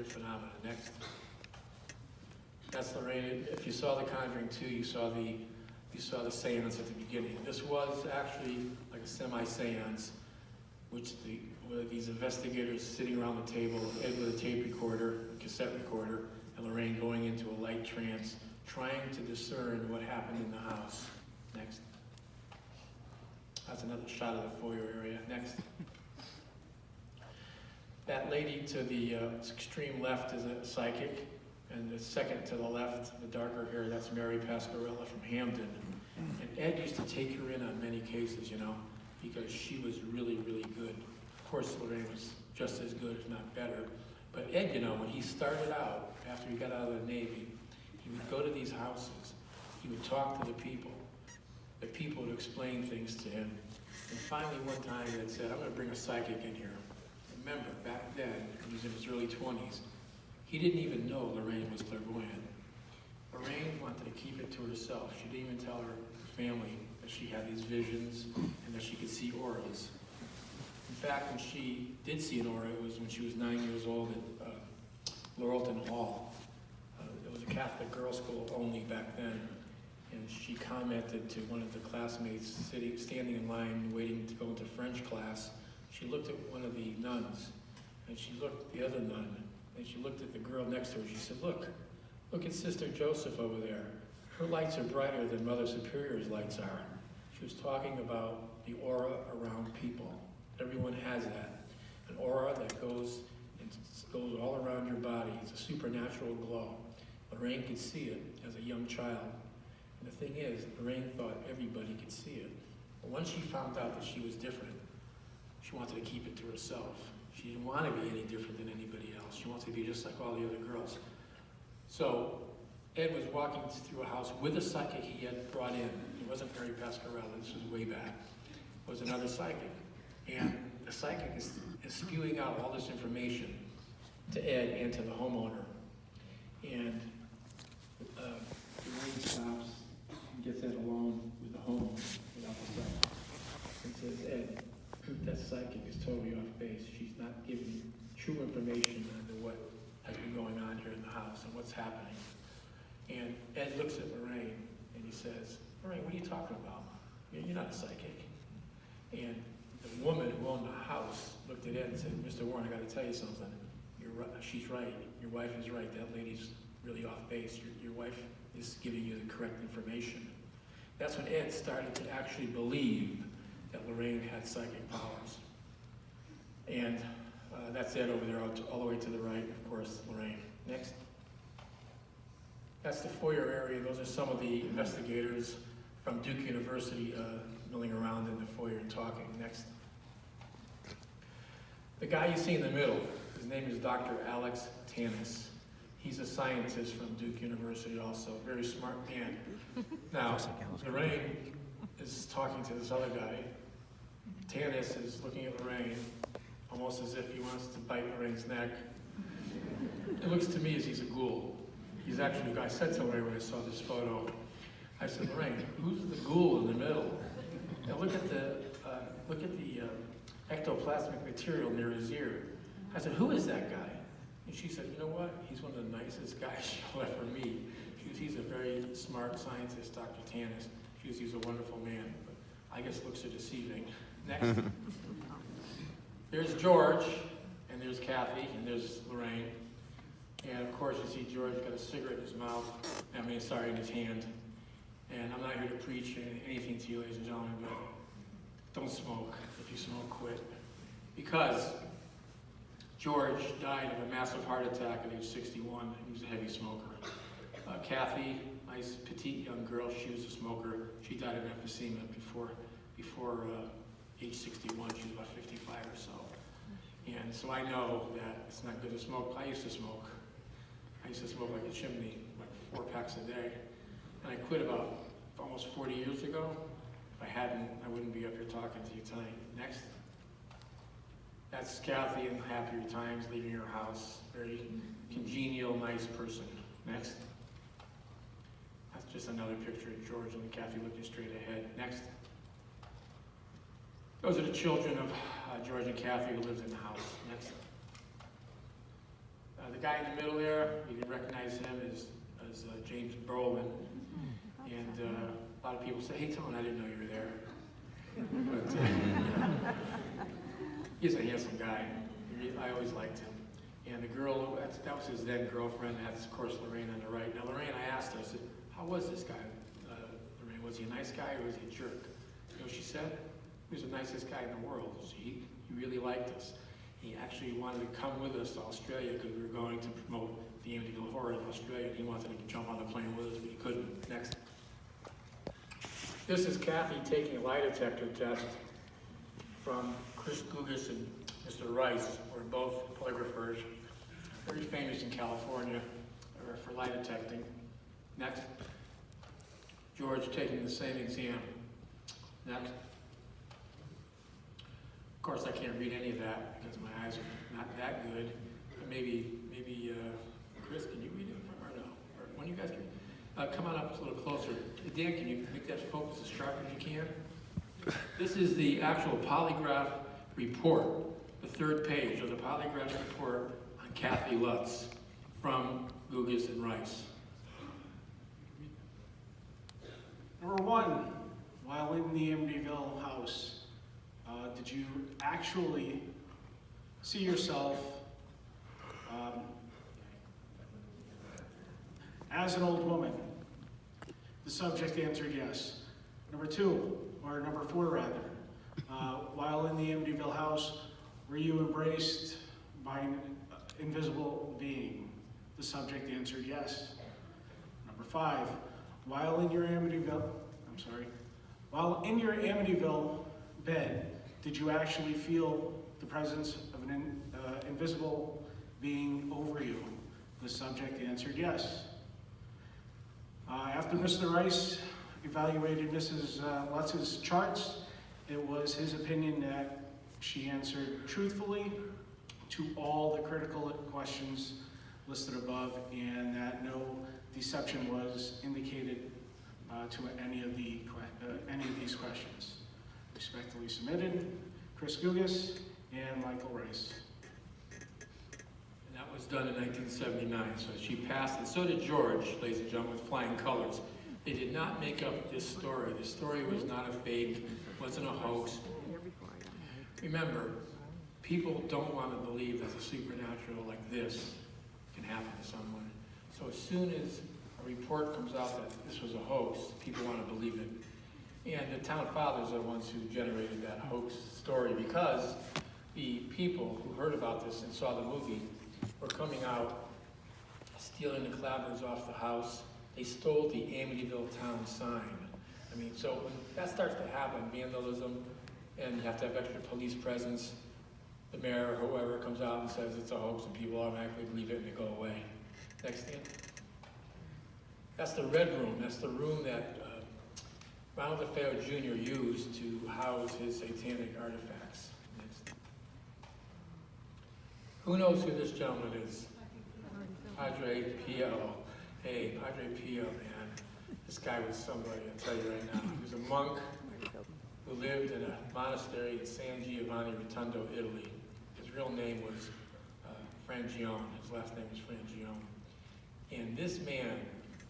weird phenomena. Next. That's Lorraine. If you saw The Conjuring 2, you saw the seance at the beginning. This was actually like a semi-seance, where these investigators sitting around the table, Ed with a tape recorder, a cassette recorder, and Lorraine going into a light trance, trying to discern what happened in the house. Next. That's another shot of the foyer area. Next. That lady to the extreme left is a psychic, and the second to the left, the darker hair, that's Mary Pasquarella from Hamden. And Ed used to take her in on many cases, because she was really, really good. Of course, Lorraine was just as good, if not better. But Ed, when he started out, after he got out of the Navy, he would go to these houses, he would talk to the people. The people would explain things to him. And finally, one time, Ed said, I'm going to bring a psychic in here. Remember, back then, he was in his early 20s, he didn't even know Lorraine was clairvoyant. Lorraine wanted to keep it to herself. She didn't even tell her family that she had these visions and that she could see auras. In fact, when she did see an aura, it was when she was 9 years old at Laurelton Hall. It was a Catholic girls' school only back then. And she commented to one of the classmates standing in line waiting to go into French class. She looked at one of the nuns, and she looked at the other nun, and she looked at the girl next to her. She said, look at Sister Joseph over there. Her lights are brighter than Mother Superior's lights are. She was talking about the aura around people. Everyone has that. An aura that goes all around your body. It's a supernatural glow. Lorraine could see it as a young child. And the thing is, Lorraine thought everybody could see it. But once she found out that she was different, she wanted to keep it to herself. She didn't want to be any different than anybody else. She wanted to be just like all the other girls. So Ed was walking through a house with a psychic he had brought in. It wasn't Mary Pasquarella, this was way back. It was another psychic. And the psychic is spewing out all this information to Ed and to the homeowner. And Lorraine stops and gets Ed alone with the homeowner without the psychic. And says, Ed, that psychic is totally off base. She's not giving you true information on what has been going on here in the house and what's happening. And Ed looks at Lorraine and he says, Lorraine, what are you talking about? You're not a psychic. And the woman who owned the house looked at Ed and said, Mr. Warren, I got to tell you something. You're right. She's right. Your wife is right. That lady's really off base. Your wife is giving you the correct information. That's when Ed started to actually believe that Lorraine had psychic powers. And that's Ed over there, all the way to the right, of course, Lorraine. Next. That's the foyer area. Those are some of the investigators from Duke University milling around in the foyer and talking. Next. The guy you see in the middle, his name is Dr. Alex Tanis. He's a scientist from Duke University also, very smart man. Now, Lorraine is talking to this other guy. Tanis is looking at Lorraine, almost as if he wants to bite Lorraine's neck. It looks to me as he's a ghoul. He's actually, I said to Lorraine when I saw this photo, I said, Lorraine, who's the ghoul in the middle? Now look at the ectoplasmic material near his ear. I said, who is that guy? And she said, you know what? He's one of the nicest guys she'll ever meet. He's a very smart scientist, Dr. Tanis. He's a wonderful man, but I guess looks are deceiving. Next. There's George, and there's Kathy, and there's Lorraine. And of course, you see George got a cigarette in his mouth, in his hand. And I'm not here to preach anything to you, ladies and gentlemen, but don't smoke. If you smoke, quit. Because George died of a massive heart attack at age 61. He was a heavy smoker. Kathy, nice petite young girl, she was a smoker. She died of emphysema before age 61. She was about 55 or so. And so I know that it's not good to smoke. I used to smoke. I used to smoke like a chimney, like 4 packs a day. And I quit about almost 40 years ago. If I hadn't, I wouldn't be up here talking to you tonight. Next. That's Kathy in happier times, leaving her house. Very congenial, nice person. Next. That's just another picture of George and Kathy looking straight ahead. Next. Those are the children of George and Kathy who lived in the house. Next. The guy in the middle there, you can recognize him as James Brolin. And a lot of people say, hey, Tone, I didn't know you were there. But he's a handsome guy. I always liked him. And the girl, that was his then girlfriend. That's, of course, Lorraine on the right. Now, Lorraine, I asked her, I said, how was this guy, Lorraine? Was he a nice guy or was he a jerk? You know what she said? He was the nicest guy in the world. He really liked us. He actually wanted to come with us to Australia because we were going to promote the Amityville Horror in Australia. He wanted to jump on the plane with us, but he couldn't. Next. This is Kathy taking a lie detector test from Chris Gugas and Mr. Rice. We're both polygraphers, very famous in California for lie detecting. Next. George taking the same exam. Next. Of course, I can't read any of that because my eyes are not that good. But maybe, Chris, can you read it or no? Or one of you guys can? Come on up a little closer. Dan, can you make that focus as sharp as you can? This is the actual polygraph report, the third page of the polygraph report on Kathy Lutz from Gugas and Rice. Number one, while in the Amityville house, did you actually see yourself as an old woman? The subject answered yes. Number two, or number four rather, while in the Amityville house, were you embraced by an invisible being? The subject answered yes. Number five, while in your Amityville bed, did you actually feel the presence of an invisible being over you? The subject answered yes. After Mr. Rice evaluated Mrs. Lutz's charts, it was his opinion that she answered truthfully to all the critical questions listed above, and that no deception was indicated to any of these questions. Respectfully submitted, Chris Gugas and Michael Rice. And that was done in 1979, so she passed, and so did George, ladies and gentlemen, with flying colors. They did not make up this story. The story was not a fake, wasn't a hoax. Remember, people don't want to believe that the supernatural like this can happen to someone. So as soon as a report comes out that this was a hoax, people want to believe it. And the town fathers are the ones who generated that hoax story because the people who heard about this and saw the movie were coming out, stealing the clappers off the house. They stole the Amityville town sign. I mean, so when that starts to happen, vandalism, and you have to have extra police presence, the mayor or whoever comes out and says it's a hoax and people automatically believe it and they go away. Next thing. That's the red room. That's the room that Ronald DeFeo Jr. used to house his satanic artifacts. Next. Who knows who this gentleman is? Padre Pio. Hey, Padre Pio, man. This guy was somebody, I'll tell you right now. He was a monk who lived in a monastery in San Giovanni Rotondo, Italy. His real name was Frangione. His last name was Frangione. And this man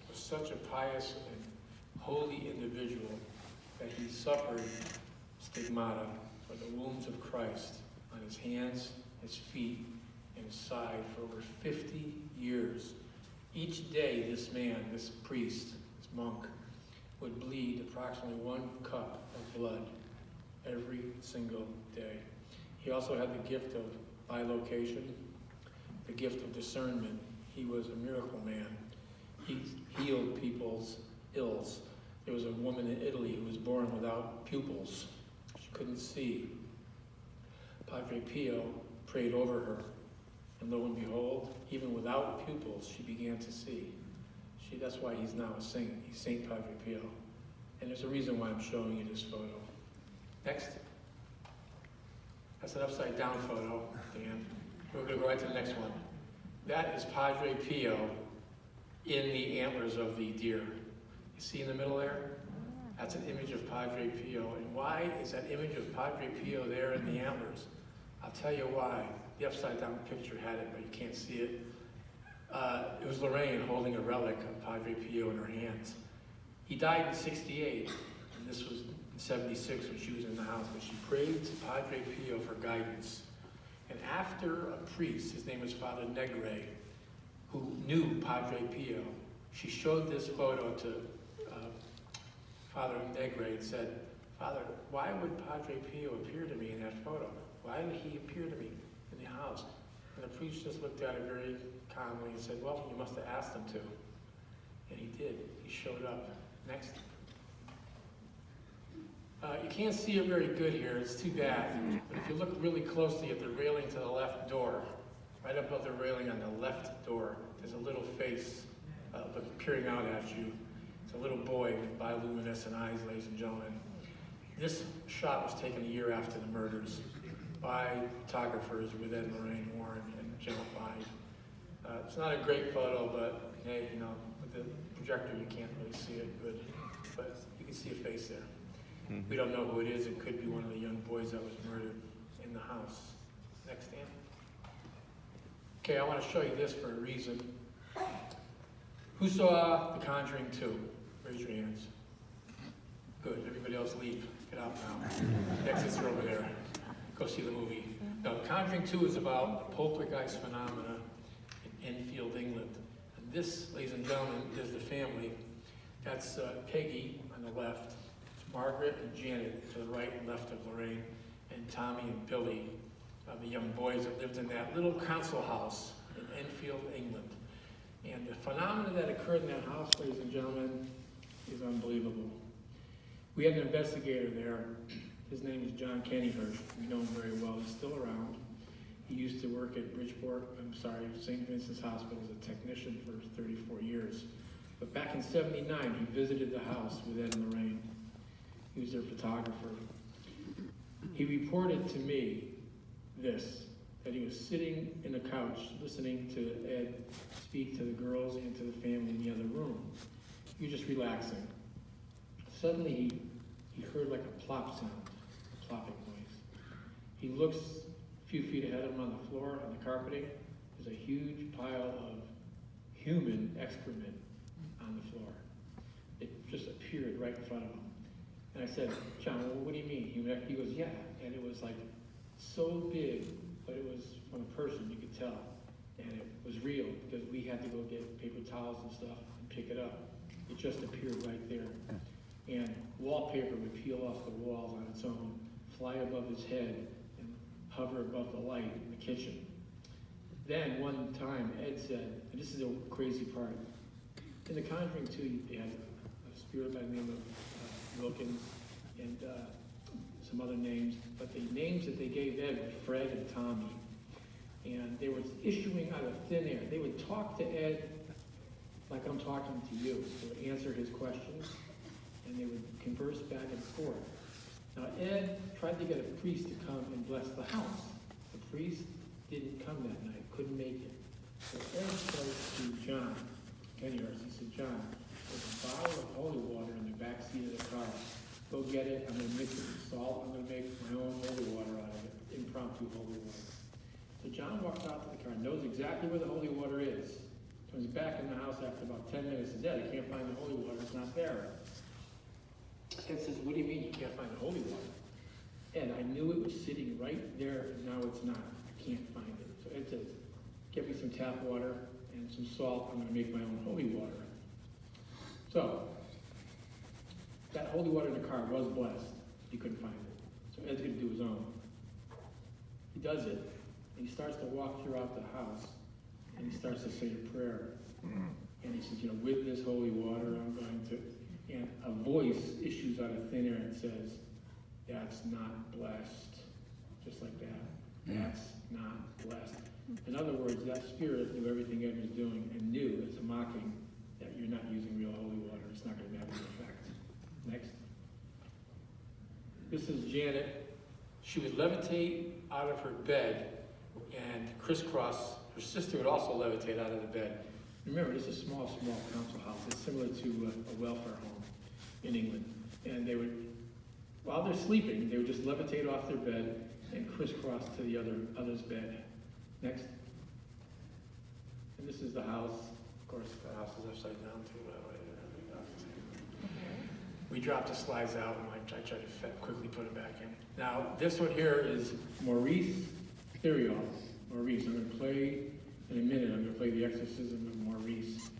was such a pious and holy individual that he suffered stigmata for the wounds of Christ on his hands, his feet, and his side for over 50 years. Each day this man, this priest, this monk, would bleed approximately 1 cup of blood every single day. He also had the gift of bilocation, the gift of discernment. He was a miracle man. He healed people's ills. There was a woman in Italy who was born without pupils. She couldn't see. Padre Pio prayed over her, and lo and behold, even without pupils, she began to see. That's why he's now a saint. He's Saint Padre Pio. And there's a reason why I'm showing you this photo. Next. That's an upside down photo, Dan. We're going to go right to the next one. That is Padre Pio in the antlers of the deer. You see in the middle there? That's an image of Padre Pio. And why is that image of Padre Pio there in the antlers? I'll tell you why. The upside down picture had it, but you can't see it. It was Lorraine holding a relic of Padre Pio in her hands. He died in '68, and this was in '76 when she was in the house, but she prayed to Padre Pio for guidance. And after a priest, his name was Father Negre, who knew Padre Pio, she showed this photo to Father Negre and said, "Father, why would Padre Pio appear to me in that photo? Why did he appear to me in the house?" And the priest just looked at it very calmly and said, "Well, you must have asked him to." And he did. He showed up. Next. You can't see it very good here. It's too bad. But if you look really closely at the railing to the left door, right above the railing on the left door, there's a little face peering out at you. It's a little boy with bioluminescent eyes, ladies and gentlemen. This shot was taken a year after the murders by photographers with Ed and Lorraine Warren and Channel 5. It's not a great photo, but hey, you know, with the projector you can't really see it good, but you can see a face there. Mm-hmm. We don't know who it is. It could be one of the young boys that was murdered in the house. Next, Dan. Okay, I want to show you this for a reason. Who saw The Conjuring 2? Raise your hands. Good. Everybody else leave. Get out now. Exits are over there. Go see the movie. Now, The Conjuring 2 is about the poltergeist phenomena in Enfield, England. And this, ladies and gentlemen, is the family. That's Peggy on the left, Margaret and Janet to the right and left of Lorraine, and Tommy and Billy, the young boys that lived in that little council house in Enfield, England. And the phenomena that occurred in that house, ladies and gentlemen, is unbelievable. We had an investigator there. His name is John Kennyhurst. We know him very well. He's still around. He used to work at St. Vincent's Hospital as a technician for 34 years. But back in '79, he visited the house with Ed and Lorraine. He was their photographer. He reported to me that he was sitting in the couch listening to Ed speak to the girls and to the family in the other room. He was just relaxing. Suddenly he heard like a plop sound, a plopping noise. He looks a few feet ahead of him on the floor, on the carpeting. There's a huge pile of human excrement on the floor. It just appeared right in front of him. And I said, "John, well, what do you mean?" He goes, "Yeah." And it was like so big, but it was from a person, you could tell. And it was real because we had to go get paper towels and stuff and pick it up. It just appeared right there. And wallpaper would peel off the walls on its own, fly above his head, and hover above the light in the kitchen. Then one time Ed said, and this is the crazy part, in The Conjuring 2, they had a spirit by the name of Wilkins and some other names, but the names that they gave Ed were Fred and Tommy. And they were issuing out of thin air. They would talk to Ed like I'm talking to you. They would answer his questions, and they would converse back and forth. Now, Ed tried to get a priest to come and bless the house. The priest didn't come that night, couldn't make it. So Ed says to John Kennyhurst, he said, "John, there's a bottle of holy water in the back seat of the car. Go get it. I'm going to mix it with salt. I'm going to make my own holy water out of it, impromptu holy water." So John walks out to the car, knows exactly where the holy water is. Comes back in the house after about 10 minutes, says, "Ed, I can't find the holy water. It's not there." Ed says, "What do you mean you can't find the holy water?" "Ed, I knew it was sitting right there, and now it's not. I can't find it." So Ed says, "Get me some tap water and some salt. I'm going to make my own holy water." So that holy water in the car was blessed. He couldn't find it. So Ed's going to do his own. He does it. And he starts to walk throughout the house. And he starts to say a prayer. And he says, "With this holy water, I'm going to..." And a voice issues out of thin air and says, "That's not blessed." Just like that. That's not blessed. In other words, that spirit knew everything Ed was doing and knew as a mocking that you're not using real holy water. It's not going to have any effect. Next. This is Janet. She would levitate out of her bed and crisscross. Her sister would also levitate out of the bed. Remember, this is a small council house. It's similar to a welfare home in England. And they would, while they're sleeping, they would just levitate off their bed and crisscross to the other's bed. Next. And This is the house. Of course, the house is upside down too, by the way. We dropped the slides out and I tried to quickly put it back in. Now, this one here is Maurice Theriault. Maurice, I'm going to play, in a minute, I'm going to play The Exorcism of Maurice.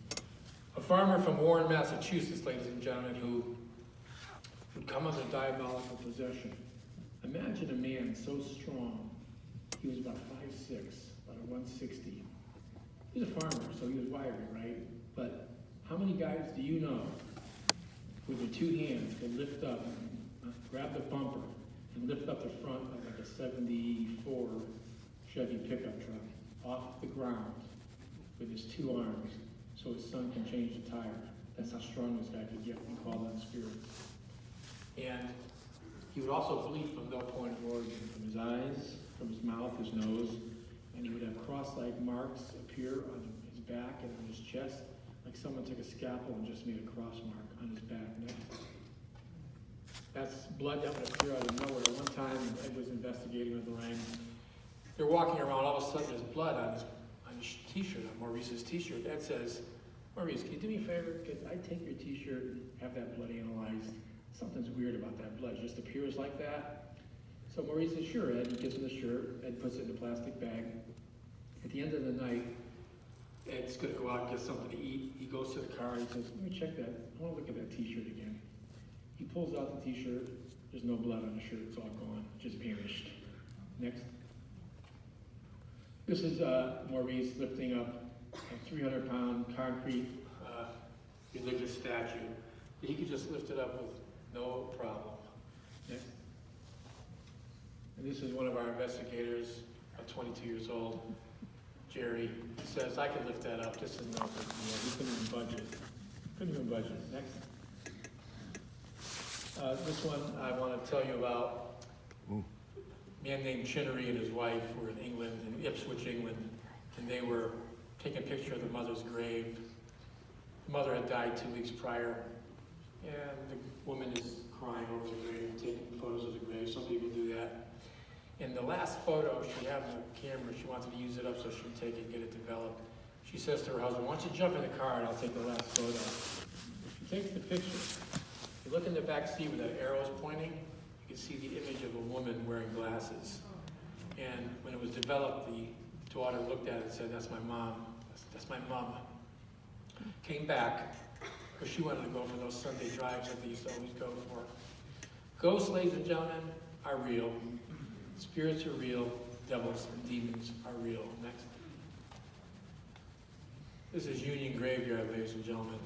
A farmer from Warren, Massachusetts, ladies and gentlemen, who would come under diabolical possession. Imagine a man so strong, he was about 5'6", about a 160. He was a farmer, so he was wiry, right? But how many guys do you know with their two hands could lift up, grab the bumper, and lift up the front of like a 74 Chevy pickup truck off the ground with his two arms so his son can change the tire? That's how strong this guy could get. We call them spirits. And he would also bleed from no point of origin, from his eyes, from his mouth, his nose, and he would have cross-like marks appear on his back and on his chest, like someone took a scalpel and just made a cross mark on his back. That's blood that would appear out of nowhere. One time, Ed was investigating with Lorraine. They're walking around, all of a sudden there's blood on his t-shirt, on Maurice's t-shirt. Ed says, Maurice, can you do me a favor? Could I take your t-shirt and have that blood analyzed? Something's weird about that blood. It just appears like that. So Maurice says, sure, Ed. He gives him the shirt. Ed puts it in a plastic bag. At the end of the night, Ed's going to go out and get something to eat. He goes to the car and he says, let me check that. I want to look at that t-shirt again. He pulls out the t-shirt. There's no blood on the shirt. It's all gone. Just vanished. Next. This is Maurice lifting up a 300-pound concrete religious statue. He could just lift it up with no problem. Next. And this is one of our investigators, 22 years old, Jerry. He says, I could lift that up. This is no big deal. He couldn't even budget. Couldn't even budget. Next. This one I want to tell you about. A man named Chinnery and his wife were in England, in Ipswich, England, and they were taking a picture of the mother's grave. The mother had died 2 weeks prior, and the woman is crying over the grave, taking photos of the grave. Some people do that. In the last photo, she had on the camera. She wanted to use it up so she could take it and get it developed. She says to her husband, why don't you jump in the car and I'll take the last photo. She takes the picture. You look in the back seat where that arrow is pointing, you can see the image of a woman wearing glasses. And when it was developed, the daughter looked at it and said, that's my mom. That's my mom. Came back, because she wanted to go for those Sunday drives that they used to always go for. Ghosts, ladies and gentlemen, are real. Spirits are real. Devils and demons are real. Next. This is Union Graveyard, ladies and gentlemen.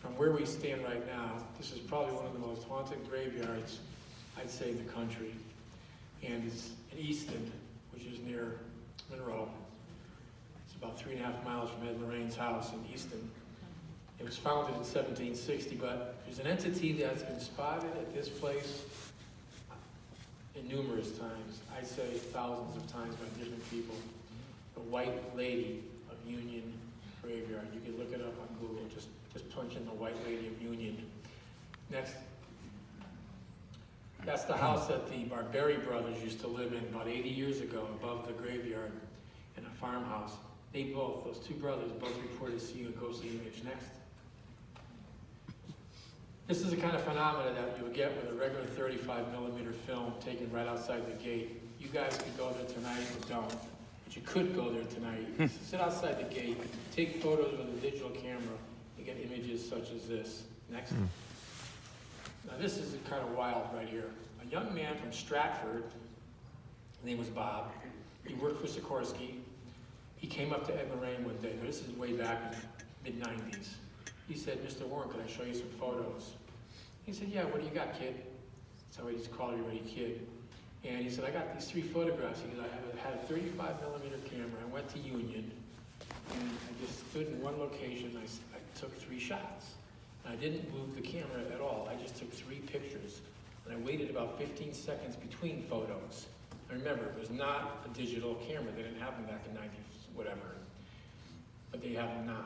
From where we stand right now, this is probably one of the most haunted graveyards, I'd say, in the country. And it's in Easton, which is near Monroe. It's about 3.5 miles from Ed Lorraine's house in Easton. It was founded in 1760, but there's an entity that's been spotted at this place in numerous times. I'd say thousands of times by different people. The White Lady of Union Graveyard. You can look it up on Google. Just punch in the White Lady of Union. Next. That's the house that the Barberi brothers used to live in about 80 years ago, above the graveyard in a farmhouse. Those two brothers, both reported seeing a ghostly image. Next. This is the kind of phenomena that you would get with a regular 35mm film taken right outside the gate. You guys could go there tonight or don't, but you could go there tonight. Sit outside the gate, take photos with a digital camera, and get images such as this. Next. Now this is kind of wild right here. A young man from Stratford, his name was Bob. He worked for Sikorsky. He came up to Ed Lorraine one day. Now this is way back in the mid-90s. He said, Mr. Warren, could I show you some photos? He said, yeah, what do you got, kid? That's how he just called everybody kid. And he said, I got these 3 photographs. He goes, I had a 35mm camera. I went to Union, and I just stood in one location. I took 3 shots. And I didn't move the camera at all. I just took 3 pictures. And I waited about 15 seconds between photos. And remember, it was not a digital camera. They didn't have them back in 90, whatever. But they have them now.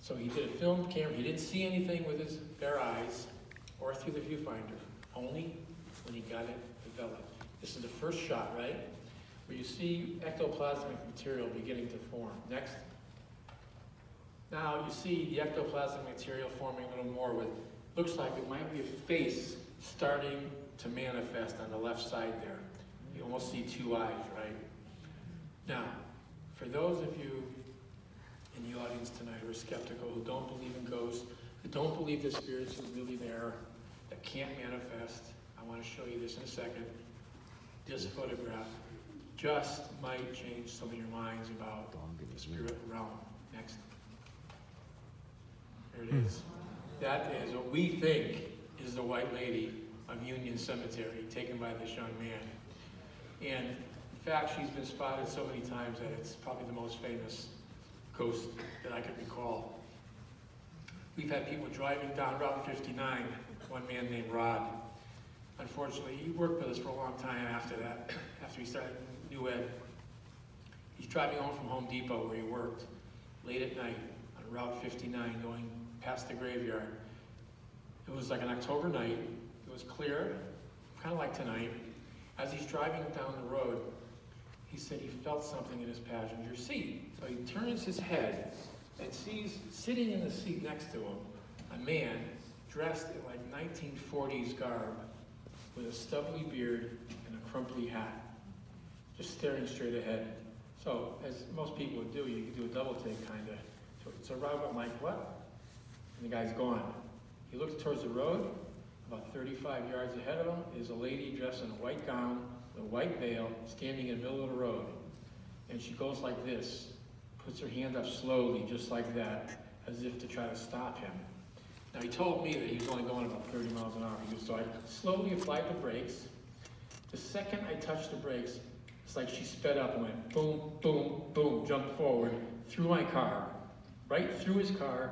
So he did a film camera. He didn't see anything with his bare eyes or through the viewfinder, only when he got it developed. This is the first shot, right? Where you see ectoplasmic material beginning to form. Next. Now you see the ectoplasmic material forming a little more with, looks like it might be a face starting to manifest on the left side there. You almost see two eyes, right? Now, for those of you in the audience tonight who are skeptical, who don't believe in ghosts, who don't believe that spirits are really there, that can't manifest, I want to show you this in a second. This photograph just might change some of your minds about the spirit realm. Next. There it is. That is what we think is the White Lady of Union Cemetery, taken by this young man. And in fact, she's been spotted so many times that it's probably the most famous ghost that I can recall. We've had people driving down Route 59, one man named Rod. Unfortunately, he worked with us for a long time after that, after he started New Ed. He's driving home from Home Depot where he worked late at night on Route 59 going past the graveyard. It was like an October night. It was clear, kind of like tonight. As he's driving down the road, he said he felt something in his passenger seat. So he turns his head and sees sitting in the seat next to him a man dressed in like 1940s garb with a stubbly beard and a crumply hat, just staring straight ahead. So, as most people would do, you could do a double take, kind of. So Rob went like, what? And the guy's gone. He looks towards the road. About 35 yards ahead of him is a lady dressed in a white gown, with a white veil, standing in the middle of the road. And she goes like this, puts her hand up slowly, just like that, as if to try to stop him. Now, he told me that he was only going about 30 miles an hour. So I slowly applied the brakes. The second I touched the brakes, it's like she sped up and went boom, boom, boom, jumped forward through my car, right through his car,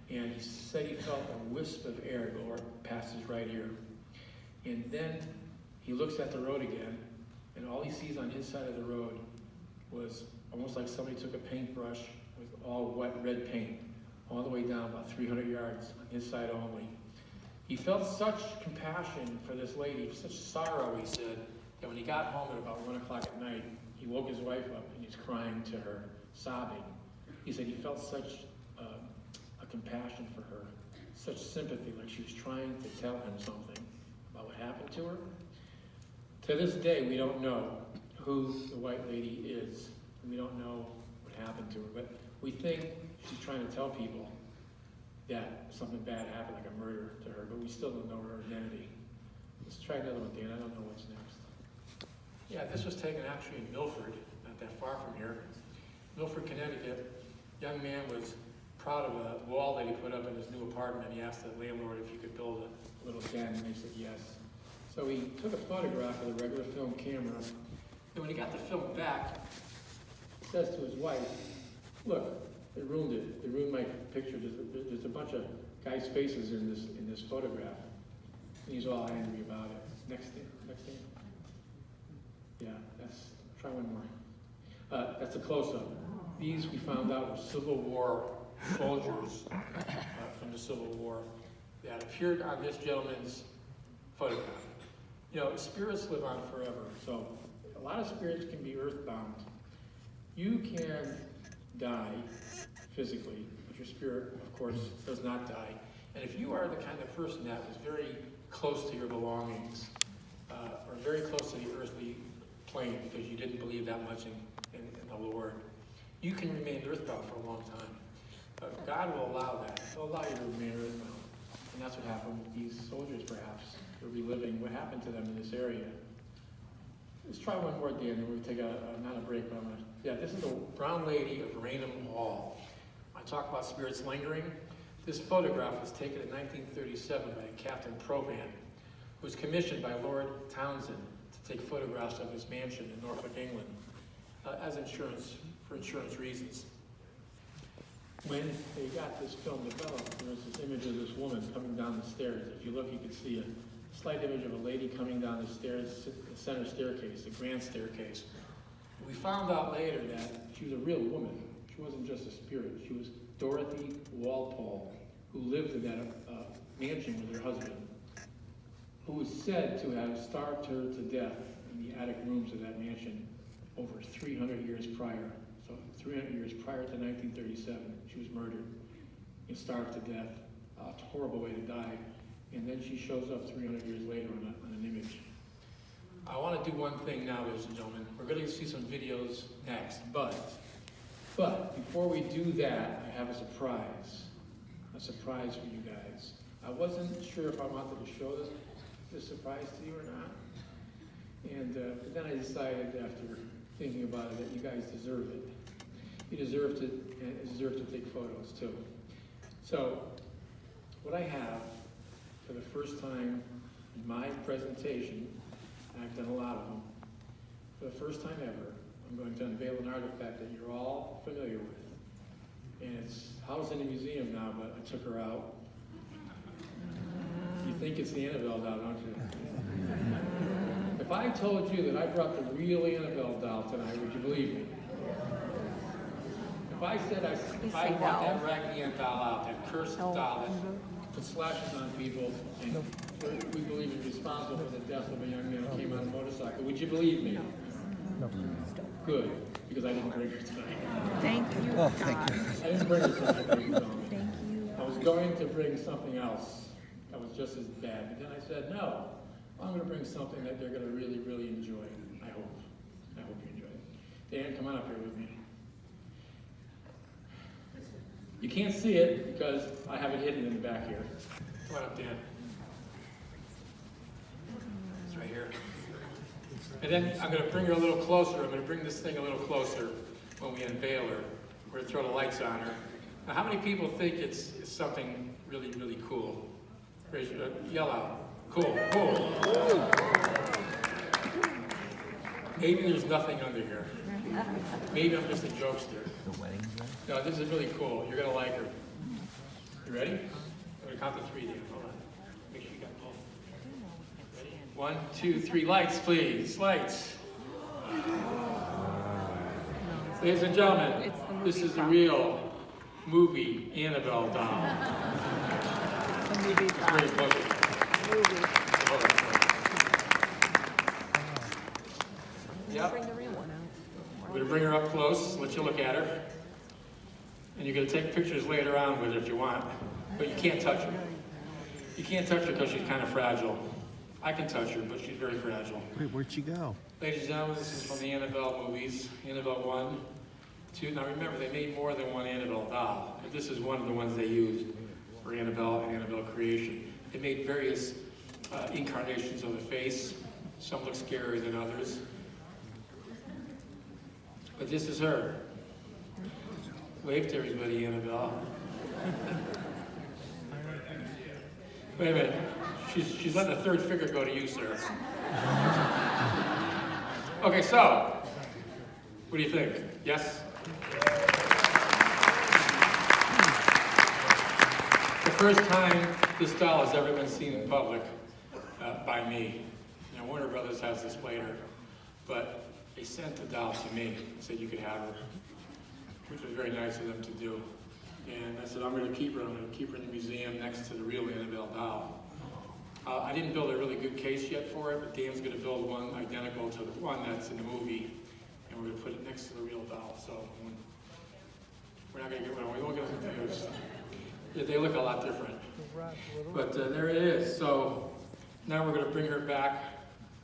and he said he felt a wisp of air go past his right ear. And then he looks at the road again, and all he sees on his side of the road was almost like somebody took a paintbrush with all wet red paint, all the way down about 300 yards on his side only. He felt such compassion for this lady, such sorrow, he said, that when he got home at about 1 o'clock at night, he woke his wife up and he's crying to her, sobbing. He said he felt such a compassion for her, such sympathy, like she was trying to tell him something about what happened to her. To this day, we don't know who the White Lady is. We don't know what happened to her, but we think she's trying to tell people that something bad happened, like a murder to her, but we still don't know her identity. Let's try another one, Dan. I don't know what's next. Yeah, this was taken actually in Milford, not that far from here. Milford, Connecticut. Young man was proud of a wall that he put up in his new apartment. He asked the landlord if he could build a little den, and they said yes. So he took a photograph with a regular film camera, and when he got the film back, he says to his wife, look, they ruined it. They ruined my picture. There's a bunch of guys' faces in this photograph. And he's all angry about it. Next thing. Yeah, try one more. That's a close-up. These we found out were Civil War soldiers from the Civil War that appeared on this gentleman's photograph. You know, spirits live on forever, so a lot of spirits can be earthbound. You can die physically, but your spirit, of course, does not die. And if you are the kind of person that was very close to your belongings, or very close to the earthly plane because you didn't believe that much in the Lord, you can remain earthbound for a long time. But God will allow that. He'll allow you to remain earthbound. And that's what happened with these soldiers, perhaps. They're reliving what happened to them in this area. Let's try one more, Dan, and we're going to take not a break, but I'm going to... Yeah, this is the Brown Lady of Raynham Hall. I talk about spirits lingering. This photograph was taken in 1937 by Captain Provan, who was commissioned by Lord Townsend to take photographs of his mansion in Norfolk, England, for insurance reasons. When they got this film developed, there was this image of this woman coming down the stairs. If you look, you can see a slight image of a lady coming down the stairs, the center staircase, the grand staircase. We found out later that she was a real woman. She wasn't just a spirit. She was Dorothy Walpole, who lived in that mansion with her husband, who was said to have starved her to death in the attic rooms of that mansion over 300 years prior. So 300 years prior to 1937, she was murdered and starved to death. A horrible way to die. And then she shows up 300 years later on an image. I want to do one thing now, ladies and gentlemen. We're going to see some videos next, but before we do that, I have a surprise for you guys. I wasn't sure if I wanted to show this surprise to you or not, and but then I decided after thinking about it that you guys deserve it. You deserve to take photos too. So, what I have for the first time in my presentation, and I've done a lot of them, for the first time ever, I'm going to unveil an artifact that you're all familiar with. And it's housed in a museum now, but I took her out. You think it's the Annabelle doll, don't you? If I told you that I brought the real Annabelle doll tonight, would you believe me? If I said I brought that Raggedy Ann doll out, that cursed doll that put slashes on people, and we believe is responsible for the death of a young man who came on a motorcycle, would you believe me? No. Good, because I didn't bring her tonight. Thank you, God. Thank you. I didn't bring her tonight, ladies and gentlemen. Thank you. I was going to bring something else that was just as bad, but then I said, no, I'm going to bring something that they're going to really, really enjoy. I hope you enjoy it. Dan, come on up here with me. You can't see it because I have it hidden in the back here. Come on up, Dan. It's right here. And then I'm going to bring her a little closer. I'm going to bring this thing a little closer when we unveil her. We're going to throw the lights on her. Now, how many people think it's something really, really cool? Raise your, yell out. Cool, cool. Maybe there's nothing under here. Maybe I'm just a jokester. The wedding dress? No, this is really cool. You're going to like her. You ready? I'm going to count to 3, Dan. Hold on. Make sure you got both. Ready? 1, 2, 3. Lights, please. Lights. Ladies and gentlemen, this is the real movie Annabelle doll. It's very close. Yep. Bring the real one out. We're going to bring her up close, let you look at her. And you're going to take pictures later on with her if you want. But you can't touch her. You can't touch her because she's kind of fragile. I can touch her, but she's very fragile. Wait, where'd she go? Ladies and gentlemen, this is from the Annabelle movies. Annabelle 1, 2. Now remember, they made more than one Annabelle doll. But this is one of the ones they used for Annabelle and Annabelle creation. They made various incarnations of the face. Some look scarier than others. But this is her. Wave to everybody, Annabelle. Wait a minute. She's letting the third finger go to you, sir. Okay, so, what do you think? Yes? The first time this doll has ever been seen in public by me. Now, Warner Brothers has displayed her, but they sent the doll to me and said you could have her, which was very nice of them to do. And I said, I'm going to keep her. I'm going to keep her in the museum next to the real Annabelle doll. I didn't build a really good case yet for it, but Dan's going to build one identical to the one that's in the movie, and we're going to put it next to the real doll. So we're not going to get one. We won't get confused. Yeah, they look a lot different. But there it is. So now we're going to bring her back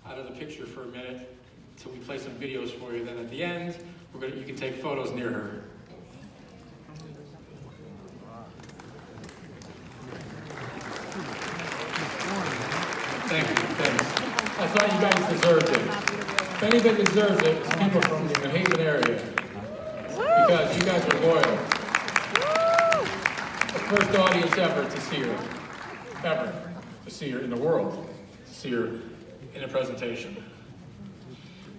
out of the picture for a minute until we play some videos for you. Then at the end, you can take photos near her. Thank you, thanks. I thought you guys deserved it. If anybody deserves it, it's people from the New Haven area. Because you guys are loyal. The first audience ever to see her. Ever. To see her in the world. To see her in a presentation.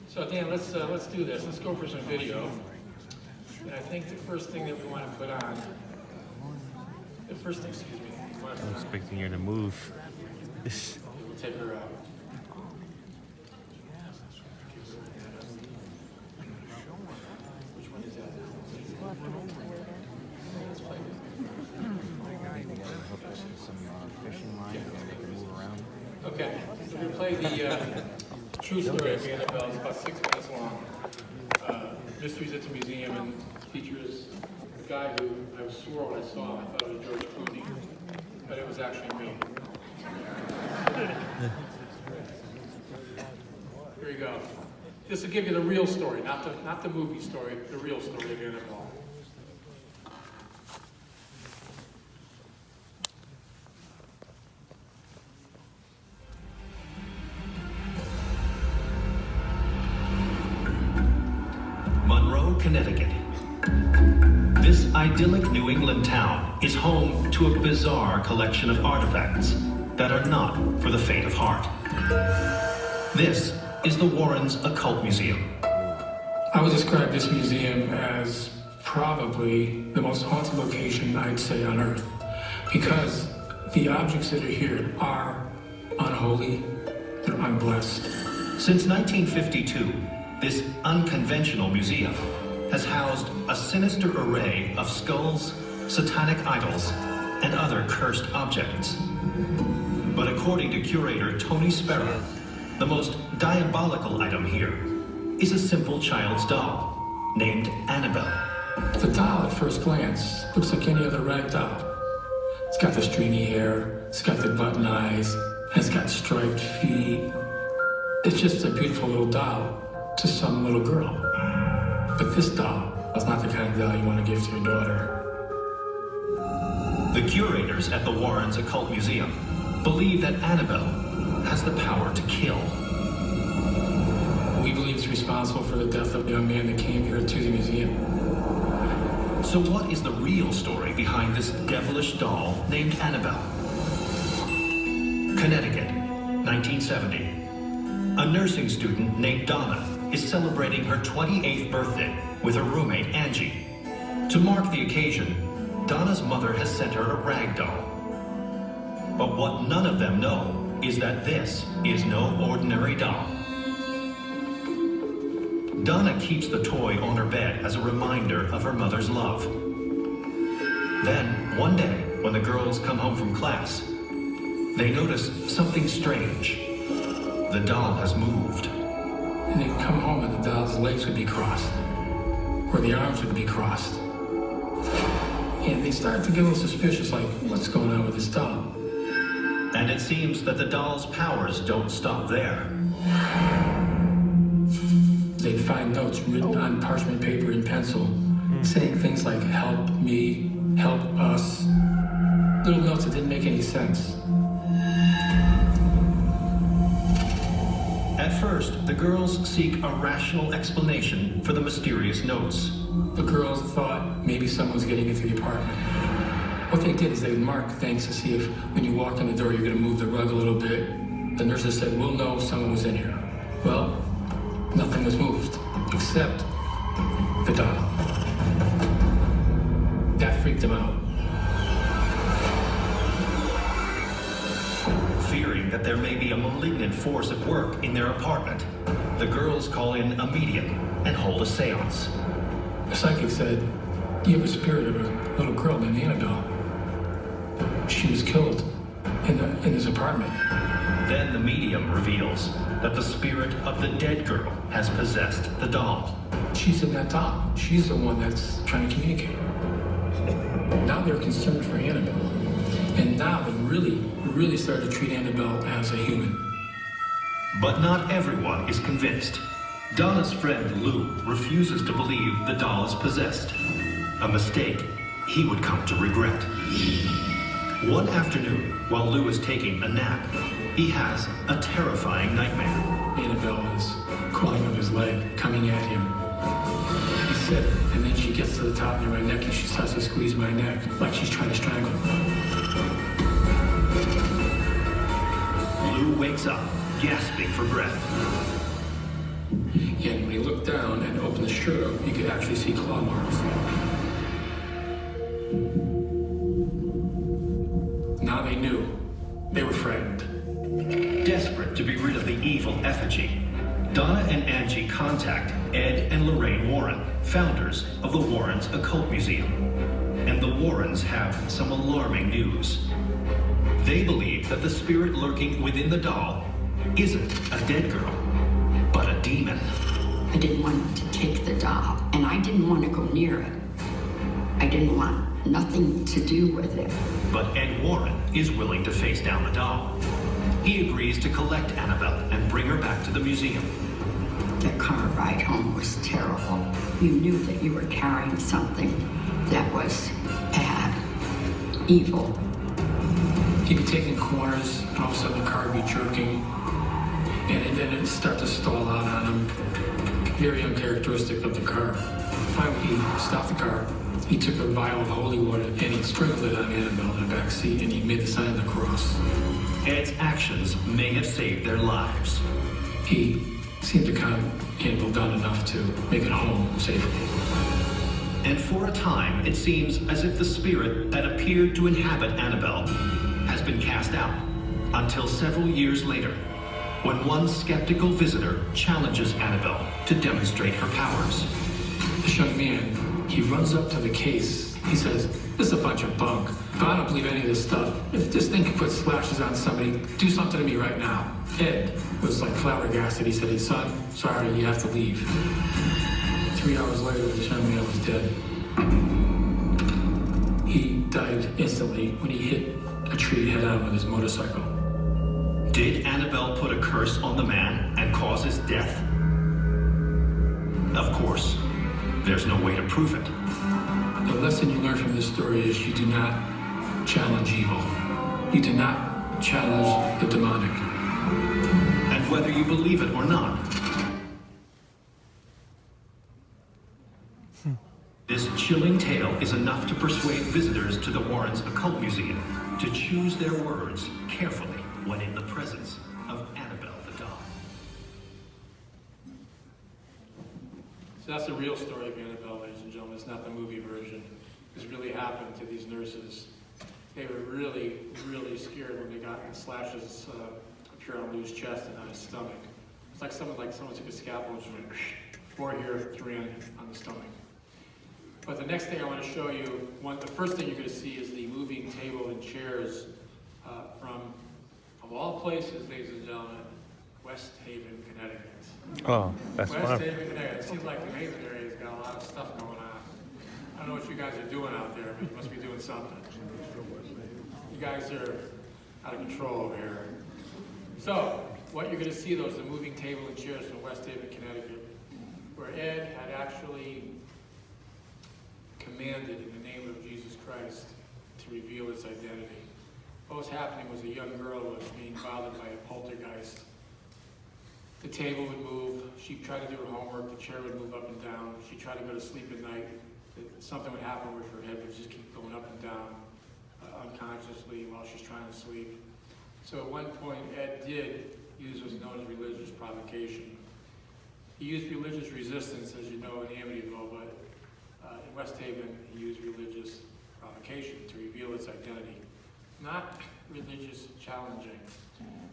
So Dan, let's do this. Let's go for some video. And I think the first thing that we want to put on, excuse me. I'm expecting her to move. We'll take her out. Which one is that? Let's play it. Okay, so we play the true story of Annabelle. It's about 6 minutes long. Mysteries at the Museum, and features a guy who I swore when I saw him, I thought it was George Clooney, but it was actually me. Here you go. This will give you the real story, not the movie story, the real story of Annabelle. Connecticut. This idyllic New England town is home to a bizarre collection of artifacts that are not for the faint of heart. This is the Warrens Occult Museum. I would describe this museum as probably the most haunted location, I'd say, on Earth, because the objects that are here are unholy, they're unblessed. Since 1952, this unconventional museum has housed a sinister array of skulls, satanic idols, and other cursed objects. But according to curator Tony Sparrow, the most diabolical item here is a simple child's doll named Annabelle. The doll, at first glance, looks like any other rag doll. It's got the stringy hair, it's got the button eyes, and it's got striped feet. It's just a beautiful little doll to some little girl. But this doll is not the kind of doll you want to give to your daughter. The curators at the Warrens Occult Museum believe that Annabelle has the power to kill. We believe it's responsible for the death of the young man that came here to the museum. So what is the real story behind this devilish doll named Annabelle? Connecticut, 1970. A nursing student named Donna is celebrating her 28th birthday with her roommate, Angie. To mark the occasion, Donna's mother has sent her a rag doll. But what none of them know is that this is no ordinary doll. Donna keeps the toy on her bed as a reminder of her mother's love. Then, one day, when the girls come home from class, they notice something strange. The doll has moved. And they'd come home and the doll's legs would be crossed, or the arms would be crossed. And they started to get a little suspicious, like, what's going on with this doll? And it seems that the doll's powers don't stop there. They'd find notes written on parchment paper and pencil, saying things like, help me, help us. Little notes that didn't make any sense. At first, the girls seek a rational explanation for the mysterious notes. The girls thought maybe someone's getting into the apartment. What they did is they marked things to see if when you walk in the door, you're going to move the rug a little bit. The nurses said, we'll know someone was in here. Well, nothing was moved, except the doll. That freaked them out. Fearing that there may be a malignant force at work in their apartment, the girls call in a medium and hold a seance. The psychic said, you have a spirit of a little girl named Annabelle. She was killed in this apartment. Then the medium reveals that the spirit of the dead girl has possessed the doll. She's in that doll. She's the one that's trying to communicate. Now they're concerned for Annabelle. And now they really started to treat Annabelle as a human. But not everyone is convinced. Donna's friend Lou refuses to believe the doll is possessed. A mistake he would come to regret. One afternoon, while Lou is taking a nap, he has a terrifying nightmare. Annabelle is crawling up his leg, coming at him. He said, and then she gets to the top near my neck and she starts to squeeze my neck like she's trying to strangle me. Lou wakes up, gasping for breath. And when he looked down and opened the shirt up, you could actually see claw marks. Now they knew. They were frightened. Desperate to be rid of the evil effigy, Donna and Angie contact Ed and Lorraine Warren, founders of the Warrens Occult Museum. And the Warrens have some alarming news. They believe that the spirit lurking within the doll isn't a dead girl, but a demon. I didn't want to take the doll, and I didn't want to go near it. I didn't want nothing to do with it. But Ed Warren is willing to face down the doll. He agrees to collect Annabelle and bring her back to the museum. The car ride home was terrible. You knew that you were carrying something that was bad, evil. He'd be taking corners, and all of a sudden the car would be jerking, and then it'd start to stall out on him. Very uncharacteristic of the car. Finally, he stopped the car. He took a vial of holy water and he sprinkled it on Annabelle in the back seat, and he made the sign of the cross. Ed's actions may have saved their lives. He seemed to calm Annabelle down enough to make it home safely. And for a time, it seems as if the spirit that appeared to inhabit Annabelle has been cast out, until several years later, when one skeptical visitor challenges Annabelle to demonstrate her powers. This young man, he runs up to the case. He says, "This is a bunch of bunk. I don't believe any of this stuff. If this thing can put slashes on somebody, do something to me right now." Ed was like flabbergasted. He said, "Hey, son, sorry, you have to leave." 3 hours later, the young man was dead. He died instantly when he hit a tree head-on with his motorcycle. Did Annabelle put a curse on the man and cause his death? Of course, there's no way to prove it. The lesson you learn from this story is you do not challenge evil. You do not challenge the demonic. And whether you believe it or not, this chilling tale is enough to persuade visitors to the Warrens Occult Museum to choose their words carefully when in the presence of Annabelle the doll. So that's the real story of Annabelle, ladies and gentlemen. It's not the movie version. This really happened to these nurses. They were really, really scared when they got slashes appear on Lou's chest and on his stomach. It's like someone took a scalpel and just went 4 here, 3 on the stomach. But the next thing I want to show you, the first thing you're going to see is the moving table and chairs from, of all places, ladies and gentlemen, West Haven, Connecticut. Oh, that's West fun. Haven, Connecticut. It seems like the Haven area has got a lot of stuff going on. I don't know what you guys are doing out there, but you must be doing something. You guys are out of control over here. So, what you're going to see, though, is the moving table and chairs from West Haven, Connecticut, where Ed had actually commanded in the name of Jesus Christ to reveal its identity. What was happening was a young girl was being bothered by a poltergeist. The table would move, she'd try to do her homework, the chair would move up and down, she'd try to go to sleep at night, something would happen where her head would just keep going up and down unconsciously while she's trying to sleep. So at one point, Ed did use what's known as religious provocation. He used religious resistance, as you know, in Amityville, but in West Haven, he used religious provocation to reveal its identity, not religious challenging.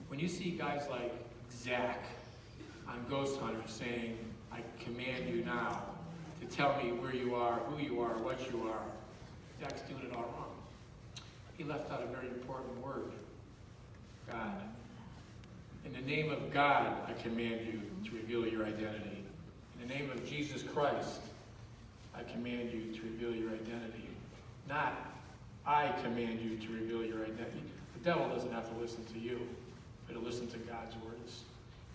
When you see guys like Zach on Ghost Hunter saying, "I command you now to tell me where you are, who you are, what you are," Zach's doing it all wrong. He left out a very important word, God. In the name of God, I command you to reveal your identity. In the name of Jesus Christ, I command you to reveal your identity. Not, I command you to reveal your identity. The devil doesn't have to listen to you, but to listen to God's words.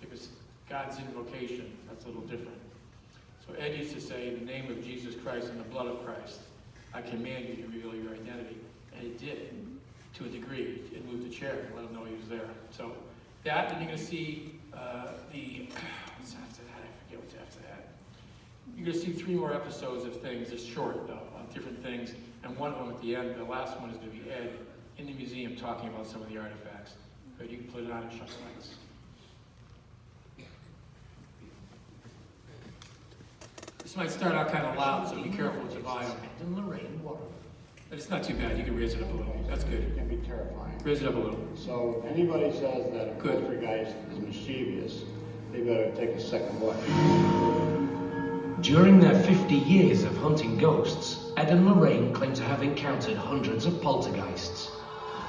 If it's God's invocation, that's a little different. So Ed used to say, in the name of Jesus Christ and the blood of Christ, I command you to reveal your identity. And it did, to a degree. It moved the chair and let him know he was there. So that, and you're going to see what's after that? I forget what's after that. You're going to see 3 more episodes of things. It's short, though, of different things. And one of them at the end, the last one is going to be Ed in the museum talking about some of the artifacts. But you can put it on and shut the lights. This might start out kind of loud, so be careful with the volume. But it's not too bad. You can raise it up a little. That's good. It can be terrifying. Raise it up a little. So if anybody says that a Good. poltergeist is mischievous, they better take a second look. During their 50 years of hunting ghosts, Ed and Lorraine claim to have encountered hundreds of poltergeists.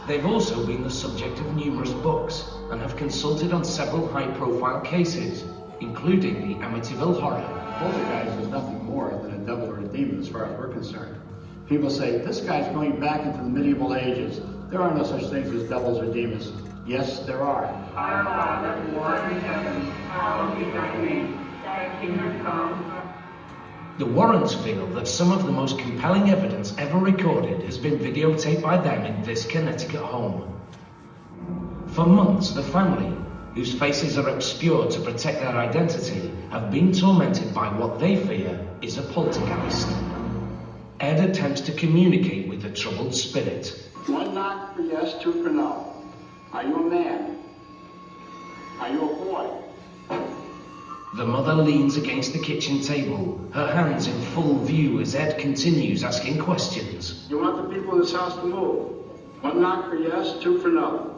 They've also been the subject of numerous books and have consulted on several high-profile cases. including the Amityville Horror. Poltergeist is nothing more than a devil or a demon as far as we're concerned. People say, this guy's going back into the medieval ages. There are no such things as devils or demons. Yes, there are. Our Father, who art in heaven, hallowed be thy name. Thy kingdom come. The Warrens feel that some of the most compelling evidence ever recorded has been videotaped by them in this Connecticut home. For months, the family, whose faces are obscured to protect their identity, have been tormented by what they fear is a poltergeist. Ed attempts to communicate with the troubled spirit. One knock for yes, two for no. Are you a man? Are you a boy? The mother leans against the kitchen table, her hands in full view as Ed continues asking questions. You want the people in this house to move? One knock for yes, two for no.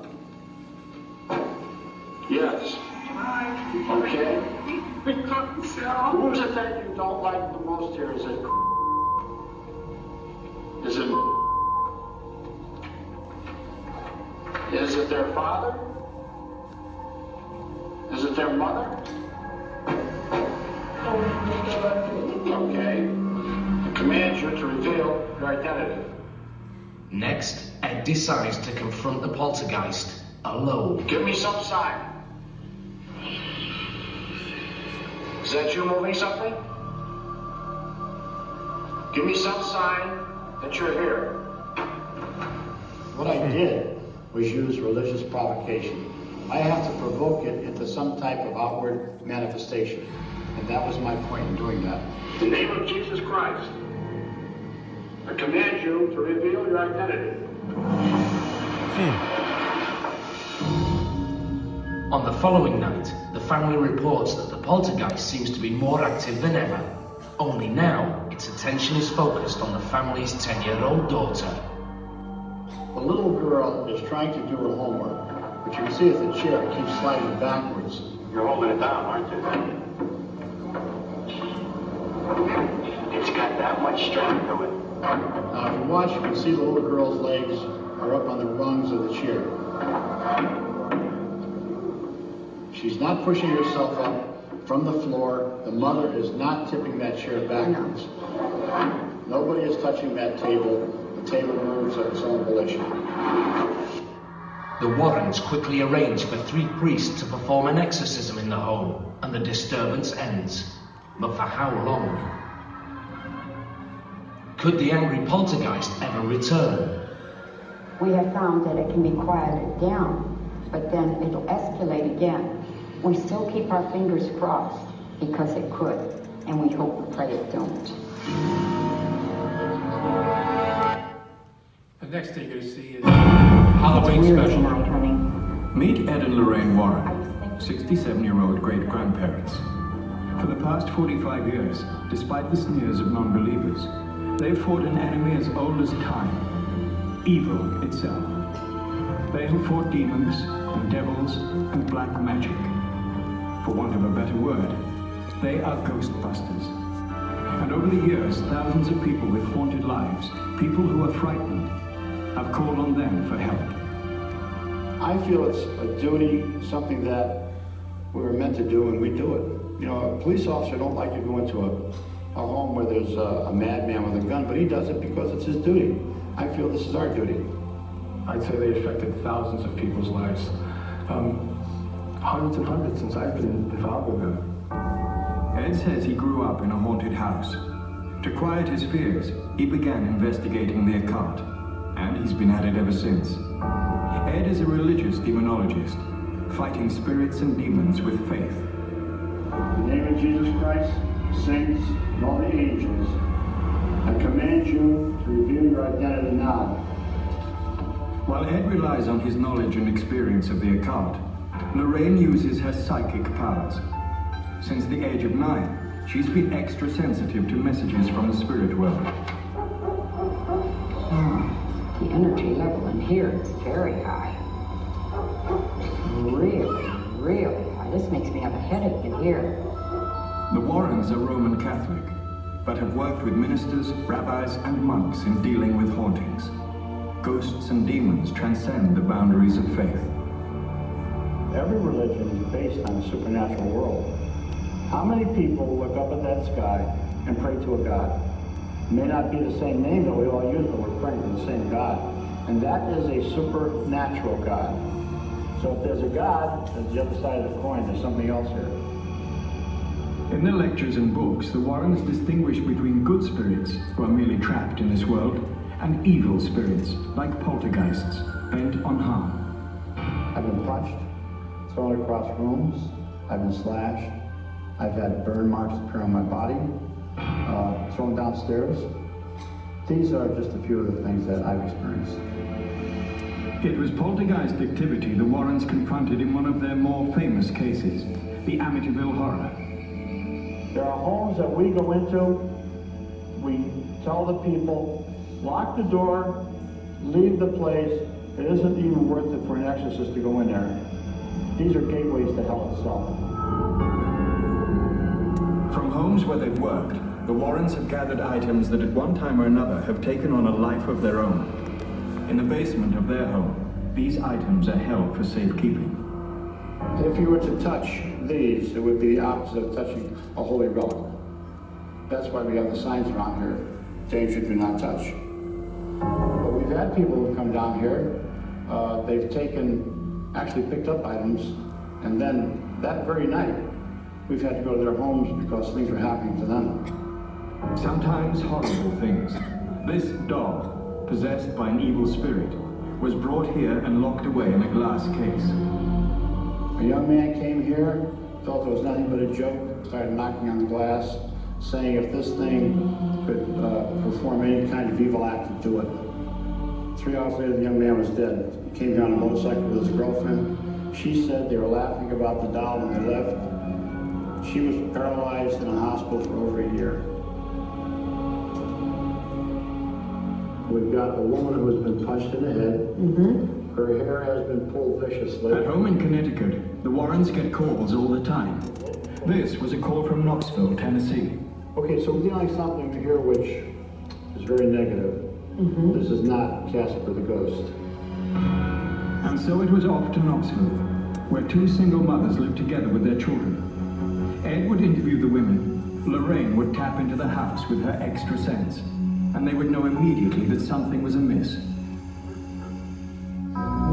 Yes. Okay. Who's the thing you don't like the most here? Is it? Is it their father? Is it their mother? Okay. I command you to reveal your identity. Next, Ed decides to confront the poltergeist alone. Give me some sign. Is that you moving something? Give me some sign that you're here. What I did was use religious provocation. I have to provoke it into some type of outward manifestation. And that was my point in doing that. In the name of Jesus Christ, I command you to reveal your identity. On the following night, the family reports that the poltergeist seems to be more active than ever. Only now, its attention is focused on the family's 10-year-old daughter. The little girl is trying to do her homework, but you can see that the chair keeps sliding backwards. You're holding it down, aren't you? It's got that much strength to it. Now, if you watch, you can see the little girl's legs are up on the rungs of the chair. She's not pushing herself up from the floor. The mother is not tipping that chair backwards. Nobody is touching that table. The table moves of its own volition. The Warrens quickly arrange for 3 priests to perform an exorcism in the home, and the disturbance ends. But for how long? Could the angry poltergeist ever return? We have found that it can be quieted down, but then it'll escalate again. We still keep our fingers crossed because it could, and we hope and pray it don't. The next thing you're going to see is Halloween It's weird special. tonight, honey. Meet Ed and Lorraine I Warren, was thinking, 67-year-old great-grandparents. For the past 45 years, despite the sneers of non-believers, they've fought an enemy as old as time, evil itself. They have fought demons and devils and black magic. For want of a better word, they are ghostbusters. And over the years, thousands of people with haunted lives, people who are frightened, have called on them for help. I feel it's a duty, something that we were meant to do, and we do it. You know, a police officer don't like to go into a home where there's a madman with a gun, but he does it because it's his duty. I feel this is our duty. I'd say they affected thousands of people's lives. Hundreds and hundreds since I've been involved with them. Ed says he grew up in a haunted house. To quiet his fears, he began investigating the occult, and he's been at it ever since. Ed is a religious demonologist, fighting spirits and demons with faith. In the name of Jesus Christ, saints, and all the angels, I command you to reveal your identity now. While Ed relies on his knowledge and experience of the occult, Lorraine uses her psychic powers. Since the age of 9, she's been extra sensitive to messages from the spirit world. the energy level in here is very high. Really, really high. This makes me have a headache in here. The Warrens are Roman Catholic, but have worked with ministers, rabbis, and monks in dealing with hauntings. Ghosts and demons transcend the boundaries of faith. Every religion is based on a supernatural world. How many people look up at that sky and pray to a God? It may not be the same name that we all use, but we're praying to the same God. And that is a supernatural God. So if there's a God, there's the other side of the coin. There's something else here. In their lectures and books, the Warrens distinguish between good spirits, who are merely trapped in this world, and evil spirits, like poltergeists, bent on harm. I've been punched, thrown across rooms, I've been slashed, I've had burn marks appear on my body, thrown downstairs. These are just a few of the things that I've experienced. It was poltergeist activity the Warrens confronted in one of their more famous cases, the Amityville Horror. There are homes that we go into, we tell the people, lock the door, leave the place. It isn't even worth it for an exorcist to go in there. These are gateways to hell itself. From homes where they've worked, the Warrens have gathered items that at one time or another have taken on a life of their own. In the basement of their home, these items are held for safekeeping. If you were to touch these, it would be the opposite of touching a holy relic. That's why we have the signs around here, danger, do not touch. But we've had people who come down here, they've actually picked up items, and then that very night, we've had to go to their homes because things were happening to them. Sometimes horrible things. This doll, possessed by an evil spirit, was brought here and locked away in a glass case. A young man came here, thought it was nothing but a joke, started knocking on the glass, saying if this thing could perform any kind of evil act, to do it. 3 hours later, the young man was dead. He came here on a motorcycle with his girlfriend. She said they were laughing about the doll when they left. She was paralyzed in a hospital for over a year. We've got a woman who has been punched in the head. Her hair has been pulled viciously. At home in Connecticut, the Warrens get calls all the time. This was a call from Knoxville, Tennessee. Okay, so we're dealing with something here which is very negative. This is not Casper the Ghost. And so it was off to Knoxville, where two single mothers lived together with their children. Ed would interview the women. Lorraine would tap into the house with her extra sense, and they would know immediately that something was amiss.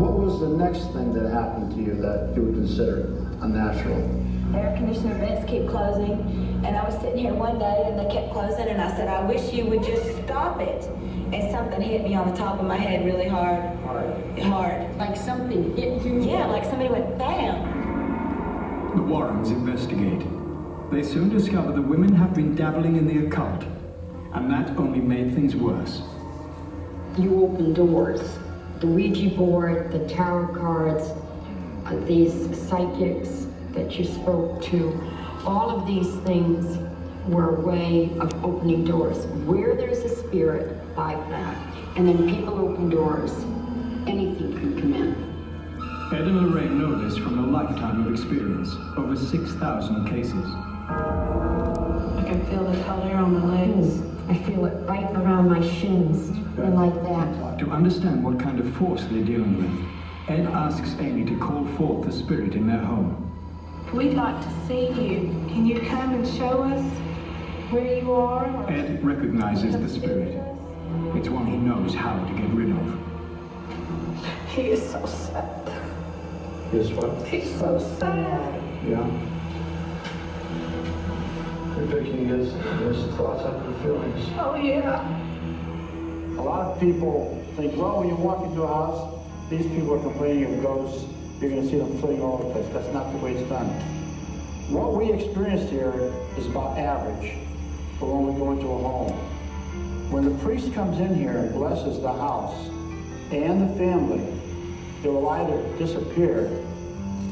What was the next thing that happened to you that you would consider unnatural? The air conditioner vents keep closing, and I was sitting here one day and they kept closing, and I said, I wish you would just stop it. And something hit me on the top of my head really hard. Hard. Like something hit you? Yeah, like somebody went bam. The Warrens investigate. They soon discover the women have been dabbling in the occult, and that only made things worse. You open doors. The Ouija board, the tarot cards, these psychics that you spoke to, all of these things were a way of opening doors. Where there's a spirit like that, and then people open doors, anything can come in. Ed and Lorraine know this from a lifetime of experience, over 6,000 cases. I can feel the color on my legs. I feel it right around my shins, and like that. To understand what kind of force they're dealing with, Ed asks Amy to call forth the spirit in their home. We'd like to see you. Can you come and show us where you are? Ed recognizes the spirit. It's one he knows how to get rid of. He is so sad. Yes, what? He's so sad. Yeah. You're picking his thoughts up and feelings. Oh, yeah. A lot of people think, well, when you walk into a house, these people are complaining of ghosts. You're going to see them flitting all over the place. That's not the way it's done. What we experienced here is about average for when we go into a home. When the priest comes in here and blesses the house and the family, it will either disappear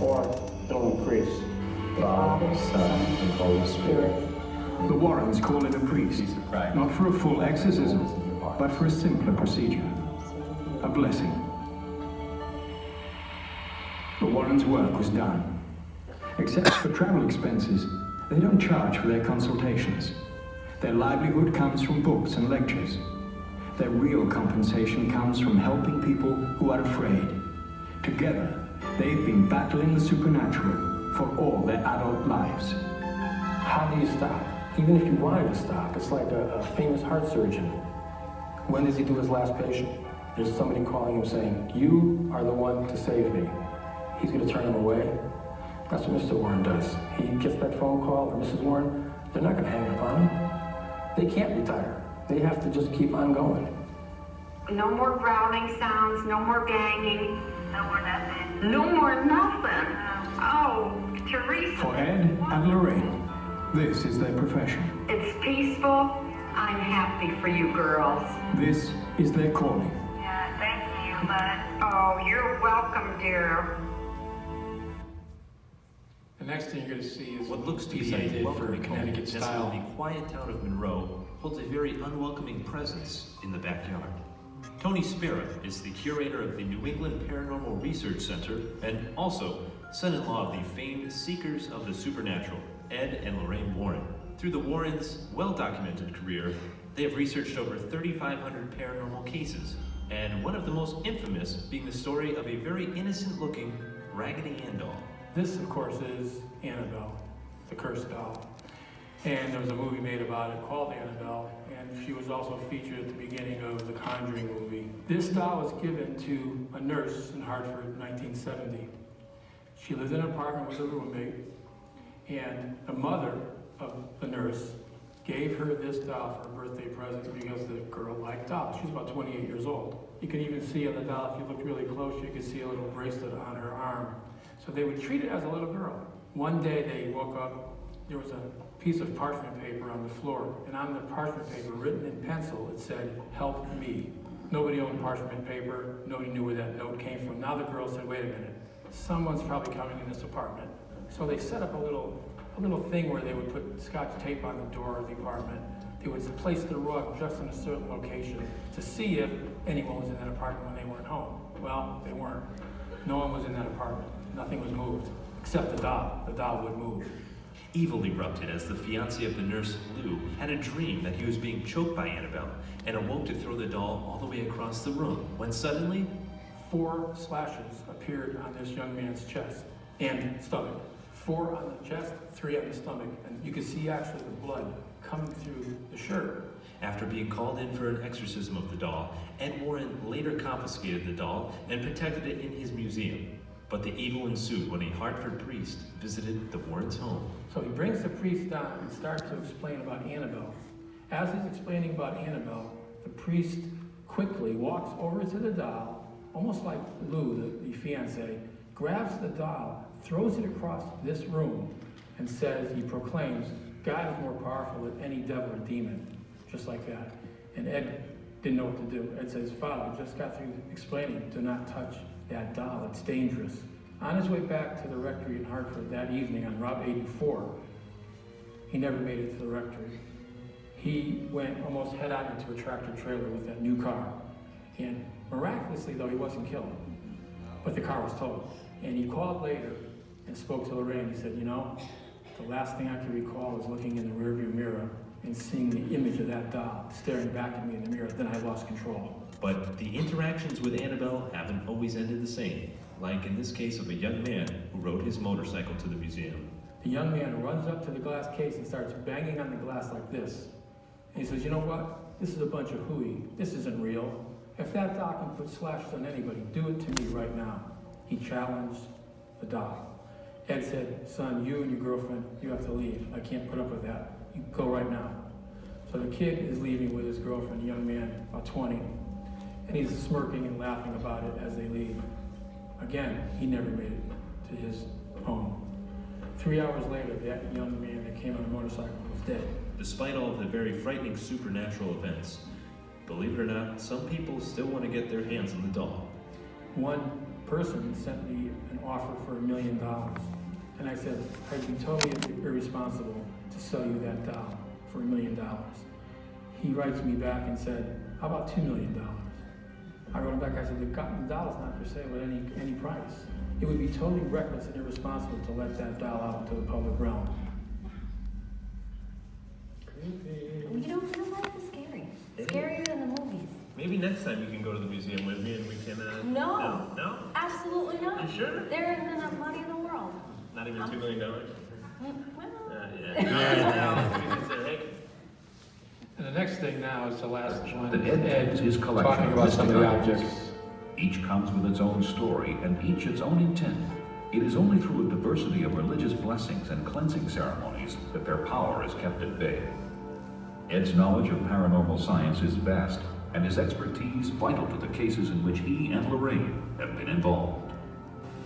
or it'll increase. Father, Son, and Holy Spirit. The Warrens call in a priest, not for a full exorcism, but for a simpler procedure, a blessing. The Warrens' work was done. Except for travel expenses, they don't charge for their consultations. Their livelihood comes from books and lectures. Their real compensation comes from helping people who are afraid. Together, they've been battling the supernatural for all their adult lives. How do you stop? Even if you wanted to stop, it's like a famous heart surgeon. When does he do his last patient? There's somebody calling him saying, you are the one to save me. He's going to turn him away. That's what Mr. Warren does. He gets that phone call, or Mrs. Warren, they're not going to hang up on him. They can't retire. They have to just keep on going. No more growling sounds, no more banging. No more nothing. No more nothing. Oh, Teresa. For Ed and Lorraine, this is their profession. It's peaceful. I'm happy for you girls. This is their calling. Yeah, thank you, bud. Oh, you're welcome, dear. The next thing you're going to see is What looks to piece be I a did for welcoming home Connecticut nestled style. in the quiet town of Monroe holds a very unwelcoming presence in the backyard. Tony Spera is the curator of the New England Paranormal Research Center and also son-in-law of the famed Seekers of the Supernatural, Ed and Lorraine Warren. Through the Warrens' well-documented career, they have researched over 3,500 paranormal cases, and one of the most infamous being the story of a very innocent-looking Raggedy Ann doll. This, of course, is Annabelle, the cursed doll. And there was a movie made about it called Annabelle, and she was also featured at the beginning of the Conjuring movie. This doll was given to a nurse in Hartford in 1970. She lived in an apartment with a roommate, and the mother of the nurse gave her this doll for a birthday present because the girl liked dolls. She was about 28 years old. You can even see on the doll, if you looked really close, you could see a little bracelet on her arm. So they would treat it as a little girl. One day they woke up, there was a piece of parchment paper on the floor, and on the parchment paper, written in pencil, it said, "Help me." Nobody owned parchment paper, nobody knew where that note came from. Now the girl said, wait a minute, someone's probably coming in this apartment. So they set up a little thing where they would put Scotch tape on the door of the apartment. They would place the rug just in a certain location to see if anyone was in that apartment when they weren't home. Well, they weren't. No one was in that apartment. Nothing was moved, except the doll. The doll would move. Evil erupted as the fiancé of the nurse, Lou, had a dream that he was being choked by Annabelle and awoke to throw the doll all the way across the room, when suddenly 4 slashes appeared on this young man's chest and stomach. 4 on the chest, 3 on the stomach, and you could see actually the blood coming through the shirt. After being called in for an exorcism of the doll, Ed Warren later confiscated the doll and protected it in his museum. But the evil ensued when a Hartford priest visited the Warrens' home. So he brings the priest down and starts to explain about Annabelle. As he's explaining about Annabelle, the priest quickly walks over to the doll, almost like Lou, the fiancé, grabs the doll, throws it across this room, and says, he proclaims, God is more powerful than any devil or demon, just like that. And Ed didn't know what to do. Ed says, Father, I just got through explaining, do not touch that doll, it's dangerous. On his way back to the rectory in Hartford that evening on Route 84, he never made it to the rectory. He went almost head on into a tractor trailer with that new car. And miraculously, though, he wasn't killed, but the car was towed. And he called later and spoke to Lorraine. He said, you know, the last thing I can recall is looking in the rearview mirror and seeing the image of that doll staring back at me in the mirror. Then I lost control. But the interactions with Annabelle haven't always ended the same, like in this case of a young man who rode his motorcycle to the museum. The young man runs up to the glass case and starts banging on the glass like this. And he says, you know what? This is a bunch of hooey. This isn't real. If that doll can put slashes on anybody, do it to me right now. He challenged the doll. Ed said, son, you and your girlfriend, you have to leave. I can't put up with that. You go right now. So the kid is leaving with his girlfriend, a young man, about 20. And he's smirking and laughing about it as they leave. Again, he never made it to his home. 3 hours later, that young man that came on a motorcycle was dead. Despite all of the very frightening supernatural events, believe it or not, some people still want to get their hands on the doll. One person sent me an offer for $1 million. And I said, I'd be totally irresponsible to sell you that doll for $1 million. He writes me back and said, how about $2 million? I wrote him back, I said, the doll is not for sale at any price. It would be totally reckless and irresponsible to let that doll out into the public realm. You know, real life is scary. Scarier than the movies. Maybe next time you can go to the museum with me and we can, No. No? Absolutely not. You sure? There isn't enough money in the world. Not even $2 million? Well, And the next thing now is the last one. Ed takes his collection talking of about some of the mystic objects. Each comes with its own story and each its own intent. It is only through a diversity of religious blessings and cleansing ceremonies that their power is kept at bay. Ed's knowledge of paranormal science is vast, and his expertise vital to the cases in which he and Lorraine have been involved.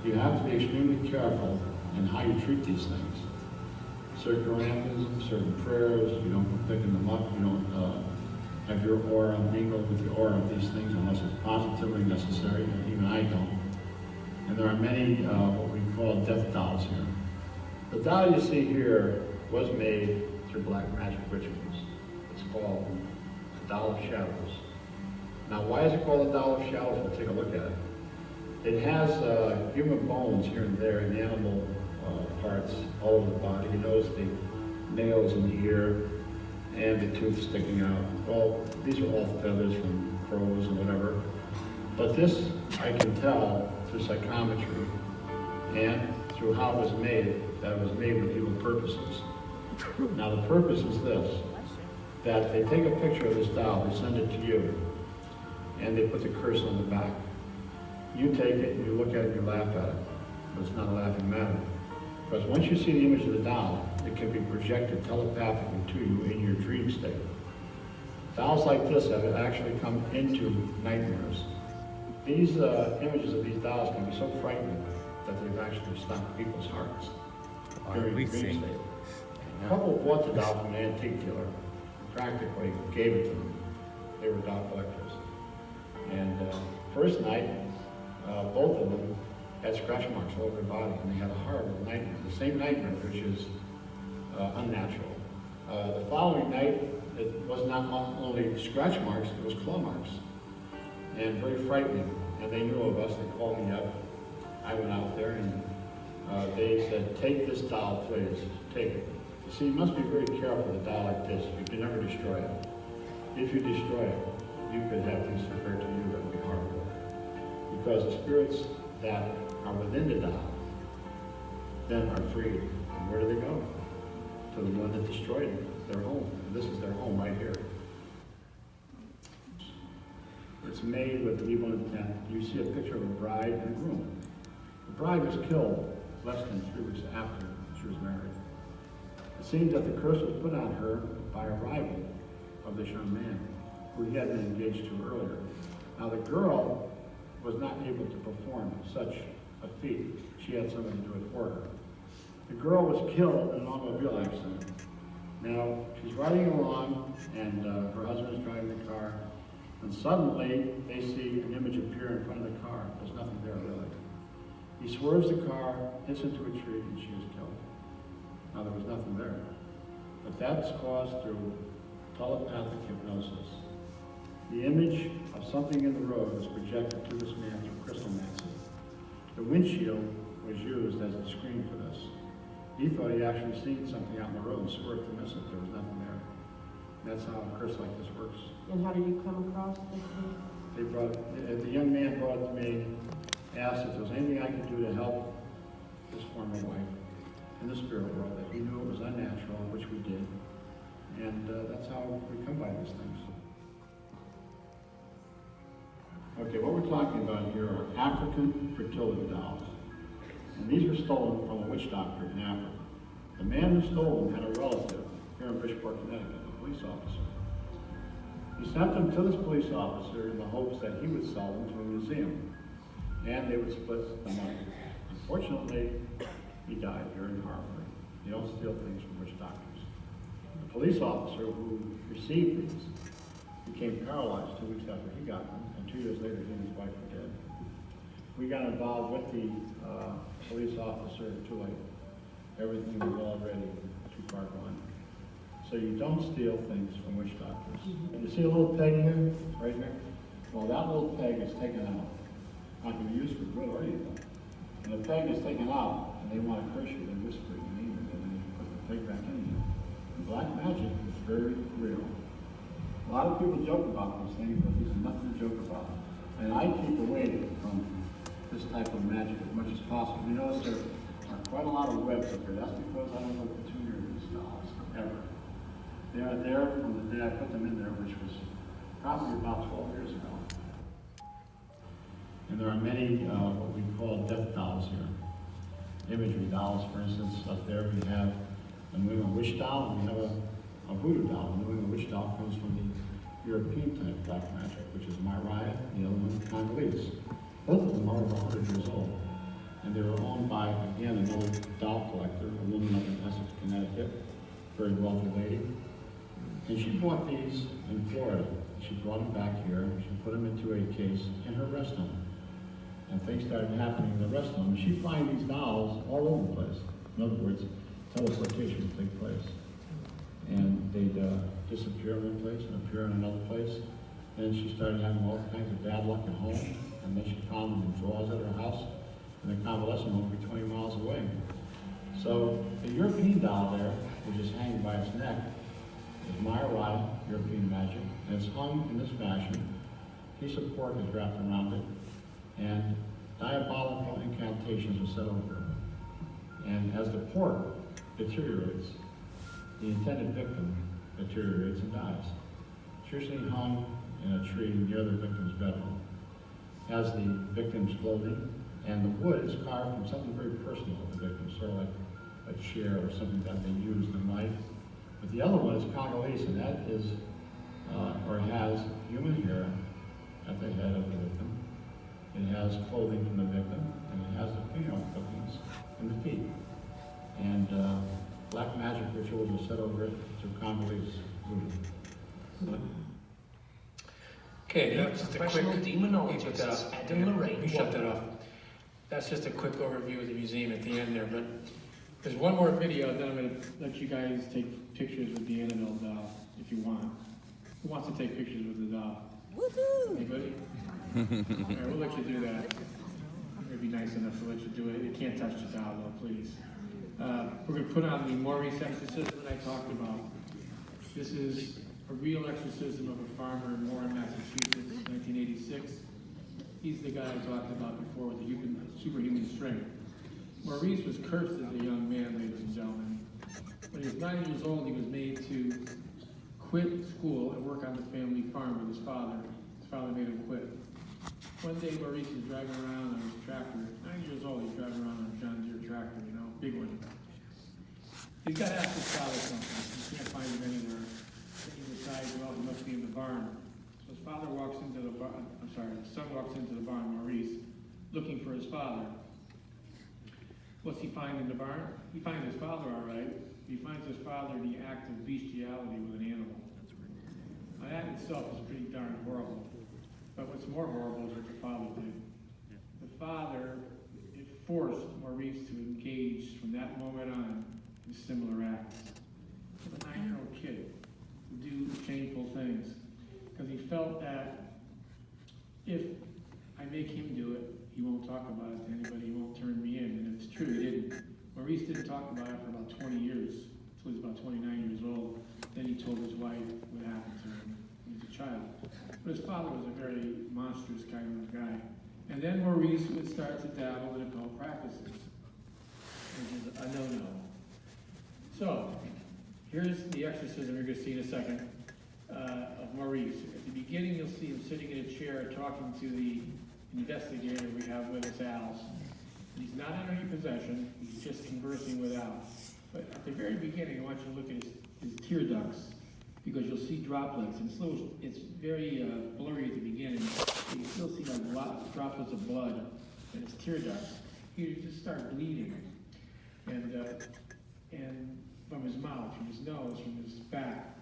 You have to be extremely careful in how you treat these things. Certain anthems, certain prayers, you don't go picking them up, you don't have your aura mingle with the aura of these things unless it's positively necessary, and even I don't. And there are many what we call death dolls here. The doll you see here was made through black magic rituals. It's called the Doll of Shadows. Now, why is it called the Doll of Shadows? We'll take a look at it. It has human bones here and there and animal parts all over the body. You notice the nails in the ear and the tooth sticking out. Well, these are all feathers from crows and whatever. But this, I can tell through psychometry and through how it was made, that it was made with evil purposes. Now, the purpose is this, that they take a picture of this doll, they send it to you, and they put the curse on the back. You take it, and you look at it, and you laugh at it, but it's not a laughing matter. Because once you see the image of the doll, it can be projected telepathically to you in your dream state. Dolls like this have actually come into nightmares. These images of these dolls can be so frightening that they've actually stopped people's hearts during the dream state. A couple bought the doll from an antique dealer, practically gave it to them. They were doll collectors. And first night, both of them had scratch marks all over their body, and they had a horrible nightmare, the same nightmare, which is unnatural. The following night, it was not only scratch marks, it was claw marks, and very frightening. And they knew of us, they called me up. I went out there, and they said, take this doll, please, take it. You see, you must be very careful with a doll like this. You can never destroy it. If you destroy it, you could have things occur to you that would be horrible. Because the spirits that are within the doll then are freed. And where do they go? To the one that destroyed them, their home. And this is their home right here. It's made with evil intent. You see a picture of a bride and a groom. The bride was killed less than 3 weeks after she was married. It seems that the curse was put on her by a rival of this young man, who he had been engaged to earlier. Now, the girl was not able to perform such a feat. She had somebody do it for her. The girl was killed in an automobile accident. Now, she's riding along, and her husband is driving the car, and suddenly they see an image appear in front of the car. There's nothing there, really. He swerves the car, hits into a tree, and she is killed. Now, there was nothing there. But that's caused through telepathic hypnosis. The image of something in the road was projected to this man through crystalmancy. The windshield was used as the screen for this. He thought he actually seen something out in the road and swerved to miss it. There was nothing there. That's how a curse like this works. And how did you come across this? They brought it, the young man brought it to me, asked if there was anything I could do to help his former wife in the spirit world, that he knew it was unnatural, which we did. And that's how we come by these things. Okay, what we're talking about here are African fertility dolls. And these were stolen from a witch doctor in Africa. The man who stole them had a relative here in Bridgeport, Connecticut, a police officer. He sent them to this police officer in the hopes that he would sell them to a museum, and they would split the money. Unfortunately, he died very horribly. You don't steal things from witch doctors. The police officer who received these became paralyzed 2 weeks after he got them, and 2 years later he and his wife were dead. We got involved with the police officer too late. Everything was already too far gone. So you don't steal things from witch doctors. You see a little peg here, right here? Well, that little peg is taken out. Not going to be used for good or evil. And the peg is taken out, and they want to curse you. They whisper your name, and then they put the peg back in you. And black magic is very real. A lot of people joke about these things, but these are nothing to joke about. And I keep away from this type of magic as much as possible. You notice there are quite a lot of webs up here. That's because I don't know what the tuner is. ever. They are there from the day I put them in there, which was probably about 12 years ago. And there are many what we call death dolls here. Imagery dolls, for instance. Up there we have a New England witch doll, and we have a voodoo doll. The New England witch doll comes from the European type black magic, which is Myriah, the other one Congolese. Both of them are over 100 years old. And they were owned by, again, another doll collector, a woman up in Essex, Connecticut, very wealthy lady. And she bought these in Florida. She brought them back here, she put them into a case in her rest home. And things started happening in the rest home. She'd find these dolls all over the place. In other words, teleportation would take place. And they'd disappear in one place and appear in another place. And she started having all kinds of bad luck at home. And then she found them in drawers at her house. And the convalescent home would be 20 miles away. So the European doll there, which is hanging by its neck, is Myriah, European magic. And it's hung in this fashion. A piece of pork is wrapped around it. And diabolical incantations are said over it. And as the pork deteriorates, the intended victim deteriorates and dies. It's usually hung in a tree near the victim's bedroom. Has the victim's clothing, and the wood is carved from something very personal to the victim, sort of like a chair or something that they used in life. But the other one is Congolese, and that is, or has human hair at the head of the victim. It has clothing from the victim, and it has the fingernail clippings in the feet. And black magic rituals are set over it to Congolese voodoo. Okay, that's just a quick. Professional demonologist You shut that off. That's just a quick overview of the museum at the end there, but there's one more video, then I'm going to let you guys take pictures with the Annabelle doll, if you want. Who wants to take pictures with the doll? Woohoo! Anybody? All right, we'll let you do that. It'd be nice enough to let you do it. You can't touch the doll, though, please. We're going to put on the Maurice exorcism that I talked about. This is a real exorcism of a farmer in Warren, Massachusetts, 1986. He's the guy I talked about before with the superhuman strength. Maurice was cursed as a young man, ladies and gentlemen. When he was 9 years old, he was made to quit school and work on the family farm with his father. His father made him quit. One day, Maurice is driving around on his tractor. 9 years old, he's driving around on a John Deere tractor, you know, big one. He's got to ask his father something. He can't find him anywhere. Then he decides, well, he must be in the barn. So his father walks into the barn, his son walks into the barn, Maurice, looking for his father. What's he find in the barn? He finds his father all right. He finds his father in the act of bestiality with an animal. Now that in itself is pretty darn horrible. But what's more horrible is what the father did. The father, it forced Maurice to engage from that moment on in similar acts. For the 9-year-old kid to do shameful things. Because he felt that if I make him do it, he won't talk about it to anybody, he won't turn me in. And it's true, he didn't. Maurice didn't talk about it for about 20 years, until he was about 29 years old. Then he told his wife what happened to him when he was a child. But his father was a very monstrous kind of guy. And then Maurice would start to dabble in occult practices, which is a no-no. So, here's the exorcism you're going to see in a second of Maurice. At the beginning, you'll see him sitting in a chair talking to the investigator we have with us, Al. He's not under any possession, he's just conversing with Al. But at the very beginning, I want you to look at his tear ducts, because you'll see droplets. And it's very blurry at the beginning. You can still see like droplets of blood in his tear ducts. He would just start bleeding. And from his mouth, from his nose, from his back.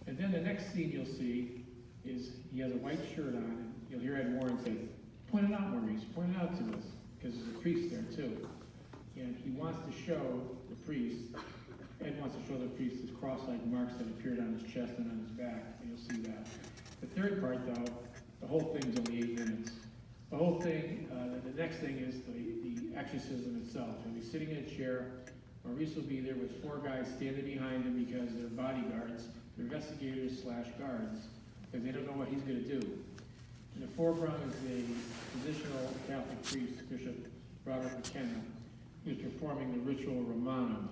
And then the next scene you'll see is he has a white shirt on, and you'll hear Ed Warren say, "Point it out, Maurice, point it out to us," because there's a priest there too. And he wants to show the priest, Ed wants to show the priest his cross-like marks that appeared on his chest and on his back, and you'll see that. The third part though, the whole thing's only 8 minutes. The whole thing, the next thing is the exorcism itself. He'll be sitting in a chair. Maurice will be there with 4 guys standing behind him because they're bodyguards, they're investigators / guards, because they don't know what he's going to do. In the foreground is a positional Catholic priest, Bishop Robert McKenna, who's performing the ritual Romanum,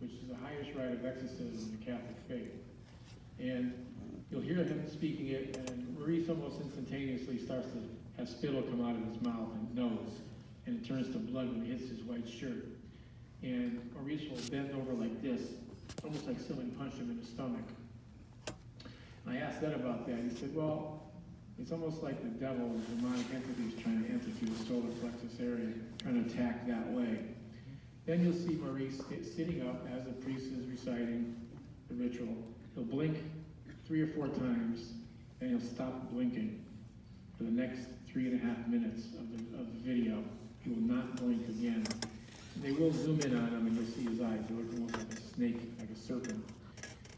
which is the highest rite of exorcism in the Catholic faith. And you'll hear him speaking it, and Maurice almost instantaneously starts to have spittle come out of his mouth and nose, and it turns to blood when it hits his white shirt. And Maurice will bend over like this, almost like someone punched him in the stomach. And I asked Ed about that. He said, well, it's almost like the devil, the demonic entities trying to enter through the solar plexus area, trying to attack that way. Then you'll see Maurice sitting up as the priest is reciting the ritual. He'll blink 3 or 4 times, and he'll stop blinking for the next 3.5 minutes of the video. He will not blink again. They will zoom in on him, and you'll see his eyes. They look almost like a snake, like a serpent.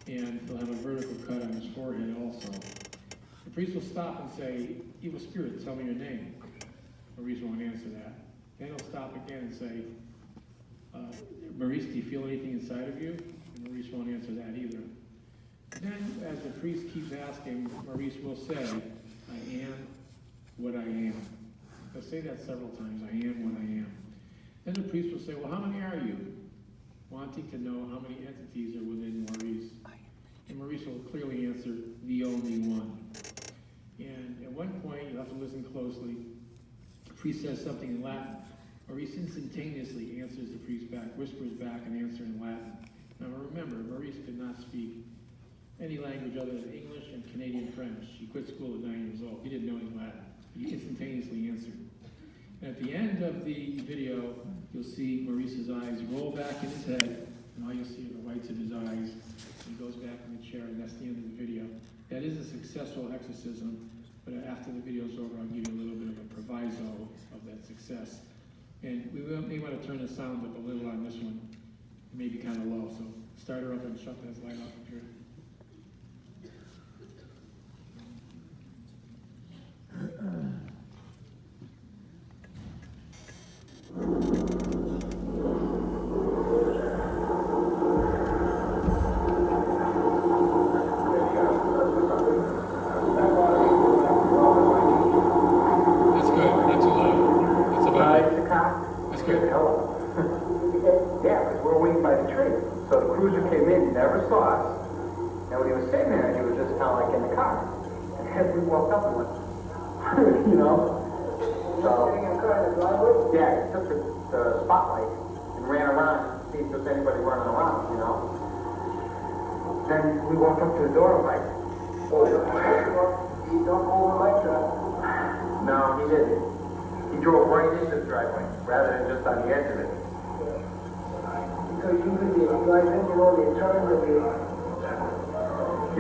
And he'll have a vertical cut on his forehead also. The priest will stop and say, evil spirit, tell me your name. Maurice won't answer that. Then he'll stop again and say, Maurice, do you feel anything inside of you? And Maurice won't answer that either. Then, as the priest keeps asking, Maurice will say, I am what I am. He'll say that several times, I am what I am. Then the priest will say, well, how many are you? Wanting to know how many entities are within Maurice. And Maurice will clearly answer, the only one. And at one point, you'll have to listen closely. The priest says something in Latin. Maurice instantaneously answers the priest back, whispers back an answer in Latin. Now remember, Maurice could not speak any language other than English and Canadian French. He quit school at 9 years old. He didn't know any Latin. He instantaneously answered. And at the end of the video, you'll see Maurice's eyes roll back in his head, and all you'll see are the whites of his eyes. He goes back in the chair, and that's the end of the video. That is a successful exorcism, but after the video's over, I'll give you a little bit of a proviso of that success. And we may want to turn the sound up a little on this one. It may be kind of low, so start her up and shut that light off if you're... Then we walked up to the door and like, oh, he don't hold the lights up. No, he didn't. He drove right into the driveway rather than just on the edge of it. Because usually the guys in, you know, they turn and they...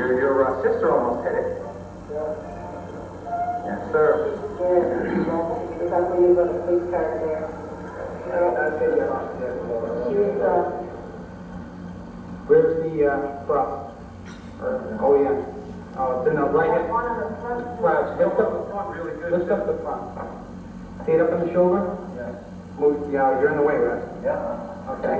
Your sister almost hit it. Yes, sir. Yeah, that's when you got the police car there. I'll tell you about that. She was, where's the prop? Oh, yeah. Oh, it's in the right hand. Right, lift up the front really good. Lift up the front. See it up on the shoulder? Yeah. Move, yeah, you're in the way, right? Yeah. Okay.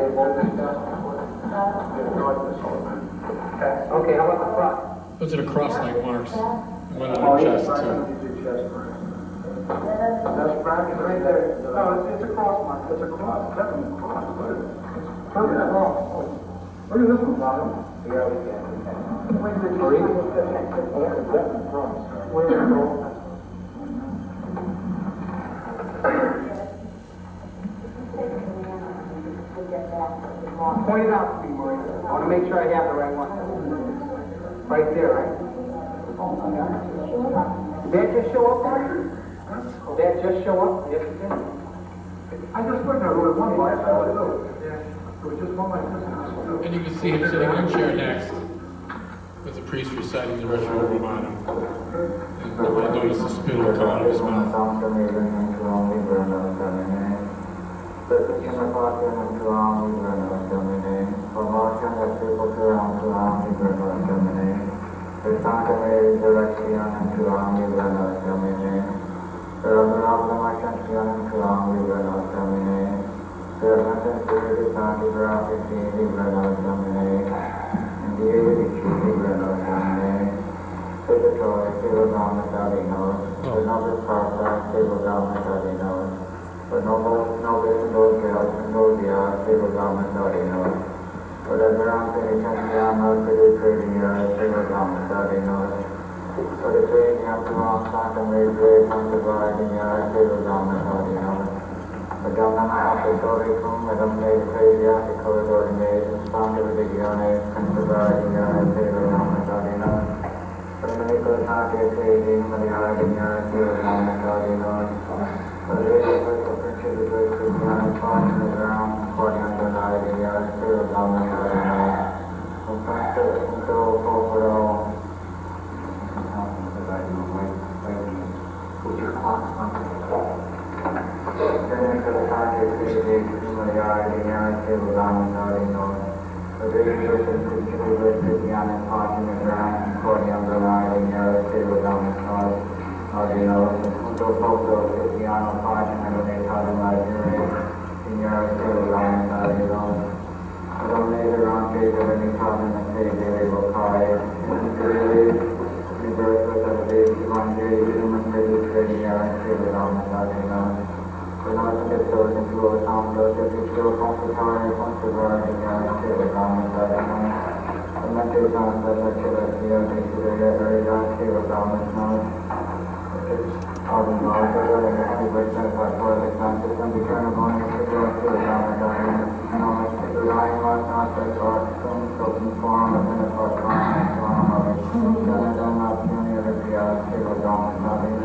Okay, how about the front? Those are the cross-like marks. One on the chest, too. That's right there. No, it's a cross mark. It's a cross. Definitely a cross. Perfect cross. Look at this one, Bob. Yeah, we can. Where's the tree? Oh, that's a definite cross. Where's the cross? Point it out to me, Marie. I want to make sure I have the right one. Right there, right? Did that just show up, Marie? Did that just show up? Yes, it did. I just looked at it. It was one light. I would do it. Yeah. It was just one light. And you can see him sitting in a chair next, with the priest reciting the ritual Romano. And you'll notice the spittle come out of his mouth.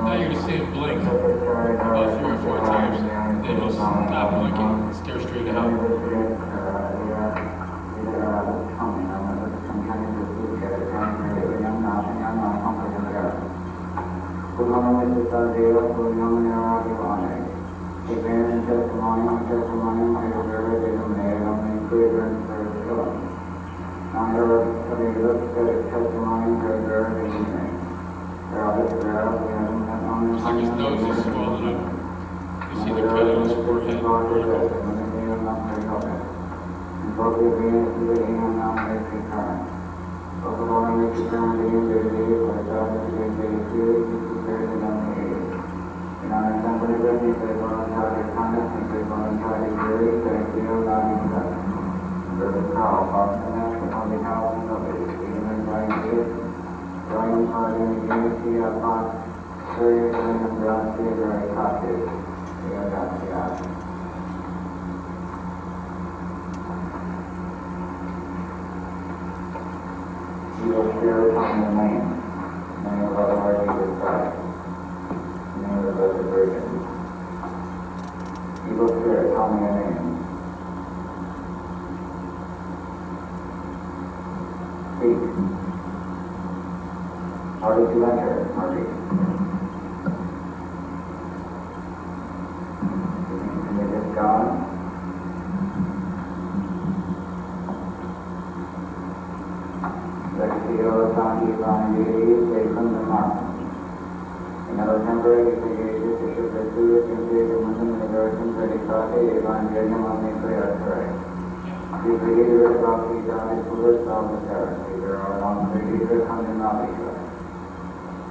Now you're gonna see him blink about 3 or 4 times, then he'll stop blinking and stare straight ahead. Looks like his nose is swollen up. You see the cut on his forehead. How did you enter, Marty? You just gone? Let's see all the time you find you take from the mark. In our temporary created to show the two things in the version 35 Evangelium on the prayer track. We believe about the God is full of the therapy. There are long believers on the knowledge.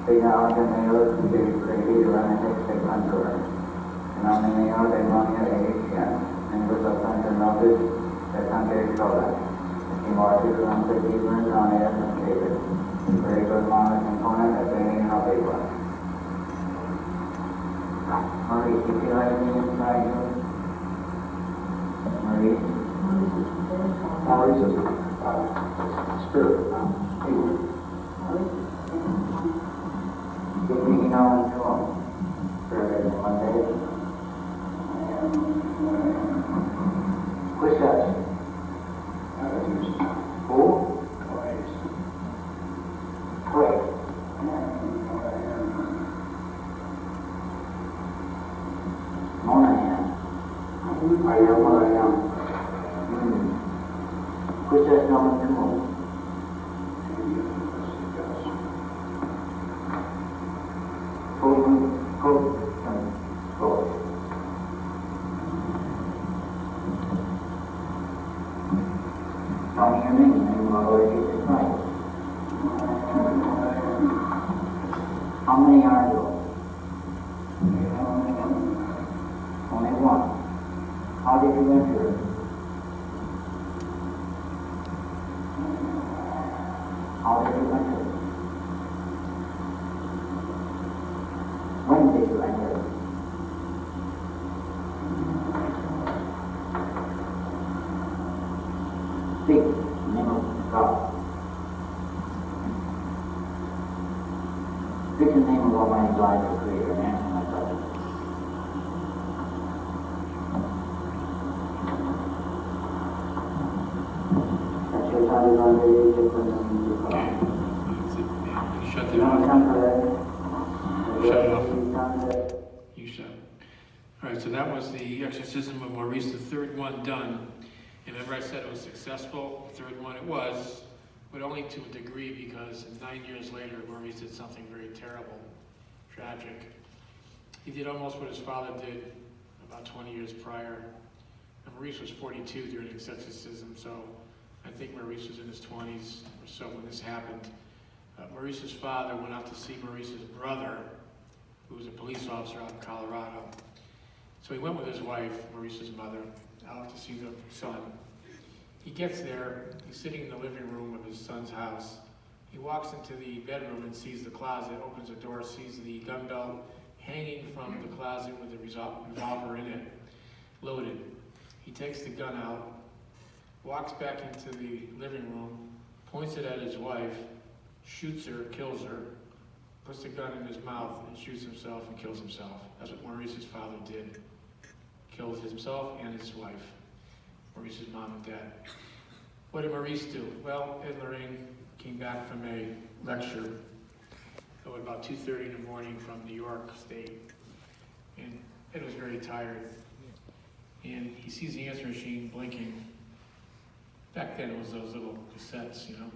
They are the males who they created when it takes a contour. And on the male they want your Asian. And with a center knowledge, the country is called. He marches around the different on air and cables. Very good mono component of any how they work. Marie, did you like me inside you? Marie? Marie is spirit. Give me now and to him. Spirit one day. Who's that? Who? Great. Monahan. I am what I am. Who's that number 2? How many are you? Only one. How did you enter? Speak in the name of God. Speak in the name of Almighty God, your Creator, and answer my brother. Shut it off. Shut it off. You shut. All right, so that was the exorcism of Maurice, the third one done. And remember I said it was successful, the third one it was, but only to a degree because 9 years later, Maurice did something very terrible, tragic. He did almost what his father did about 20 years prior. And Maurice was 42 during his exorcism, so I think Maurice was in his 20s or so when this happened. Maurice's father went out to see Maurice's brother, who was a police officer out in Colorado. So he went with his wife, Maurice's mother, out to see the son. He gets there, he's sitting in the living room of his son's house. He walks into the bedroom and sees the closet, opens the door, sees the gun belt hanging from the closet with the revolver in it, loaded. He takes the gun out, walks back into the living room, points it at his wife, shoots her, kills her, puts the gun in his mouth and shoots himself and kills himself. That's what Maurice's father did. Killed himself and his wife, Maurice's mom and dad. What did Maurice do? Well, Ed and Lorraine came back from a lecture at about 2:30 in the morning from New York State. And Ed was very tired. And he sees the answer machine blinking. Back then it was those little cassettes, you know.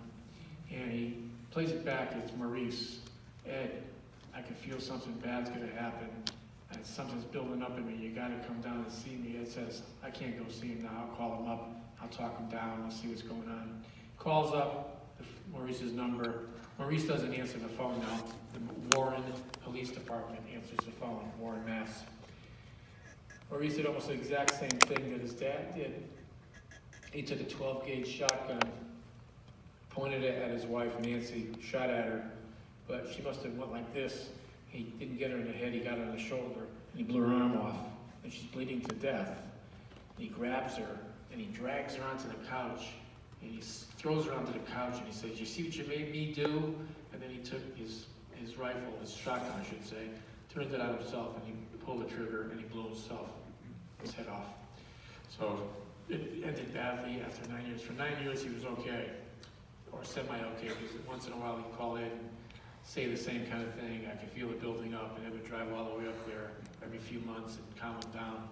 And he plays it back, it's Maurice. Ed, I can feel something bad's gonna happen. And something's building up in me, you gotta come down and see me. Ed says, I can't go see him now, I'll call him up, I'll talk him down, I'll see what's going on. Calls up Maurice's number. Maurice doesn't answer the phone now. The Warren Police Department answers the phone, Warren, Mass. Maurice did almost the exact same thing that his dad did. He took a 12-gauge shotgun, pointed it at his wife, Nancy, shot at her, but she must have went like this. He didn't get her in the head, he got her in the shoulder, and he blew her arm off, and she's bleeding to death. And he grabs her, and he drags her onto the couch, and he throws her onto the couch, and he says, you see what you made me do? And then he took his rifle, his shotgun, I should say, turned it on himself, and he pulled the trigger, and he blew his head off. So it ended badly after 9 years. For 9 years, he was okay, or semi-okay, because once in a while he'd call in and say the same kind of thing. I could feel it building up, and it would drive all the way up there every few months and calm him down.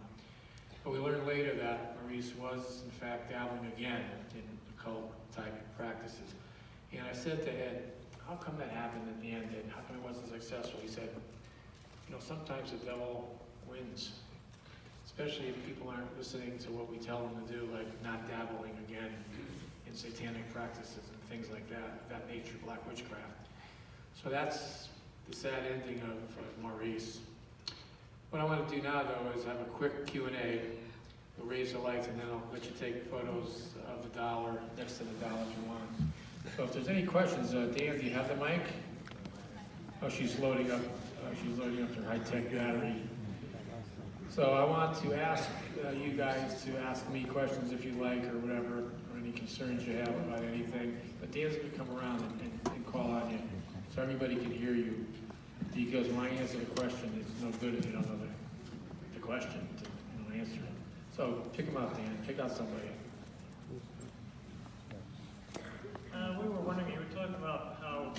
But we learned later that Maurice was, in fact, dabbling again in occult-type practices. And I said to Ed, how come that happened in the end, and how come it wasn't successful? He said, you know, sometimes the devil wins, especially if people aren't listening to what we tell them to do, like not dabbling again in satanic practices and things like that nature, black witchcraft. So that's the sad ending of Maurice. What I want to do now, though, is have a quick Q&A. We'll raise the lights, and then I'll let you take photos of the doll or next to the doll if you want. So if there's any questions, Dan, do you have the mic? Oh, she's loading up. She's loading up her high-tech battery. So I want to ask you guys to ask me questions if you like, or whatever, or any concerns you have about anything. But Dan's going to come around and call on you, so everybody can hear you. Because when I answer the question, it's no good if you don't know the question to answer it. So pick them out, Dan. Pick out somebody. We were wondering, you were talking about how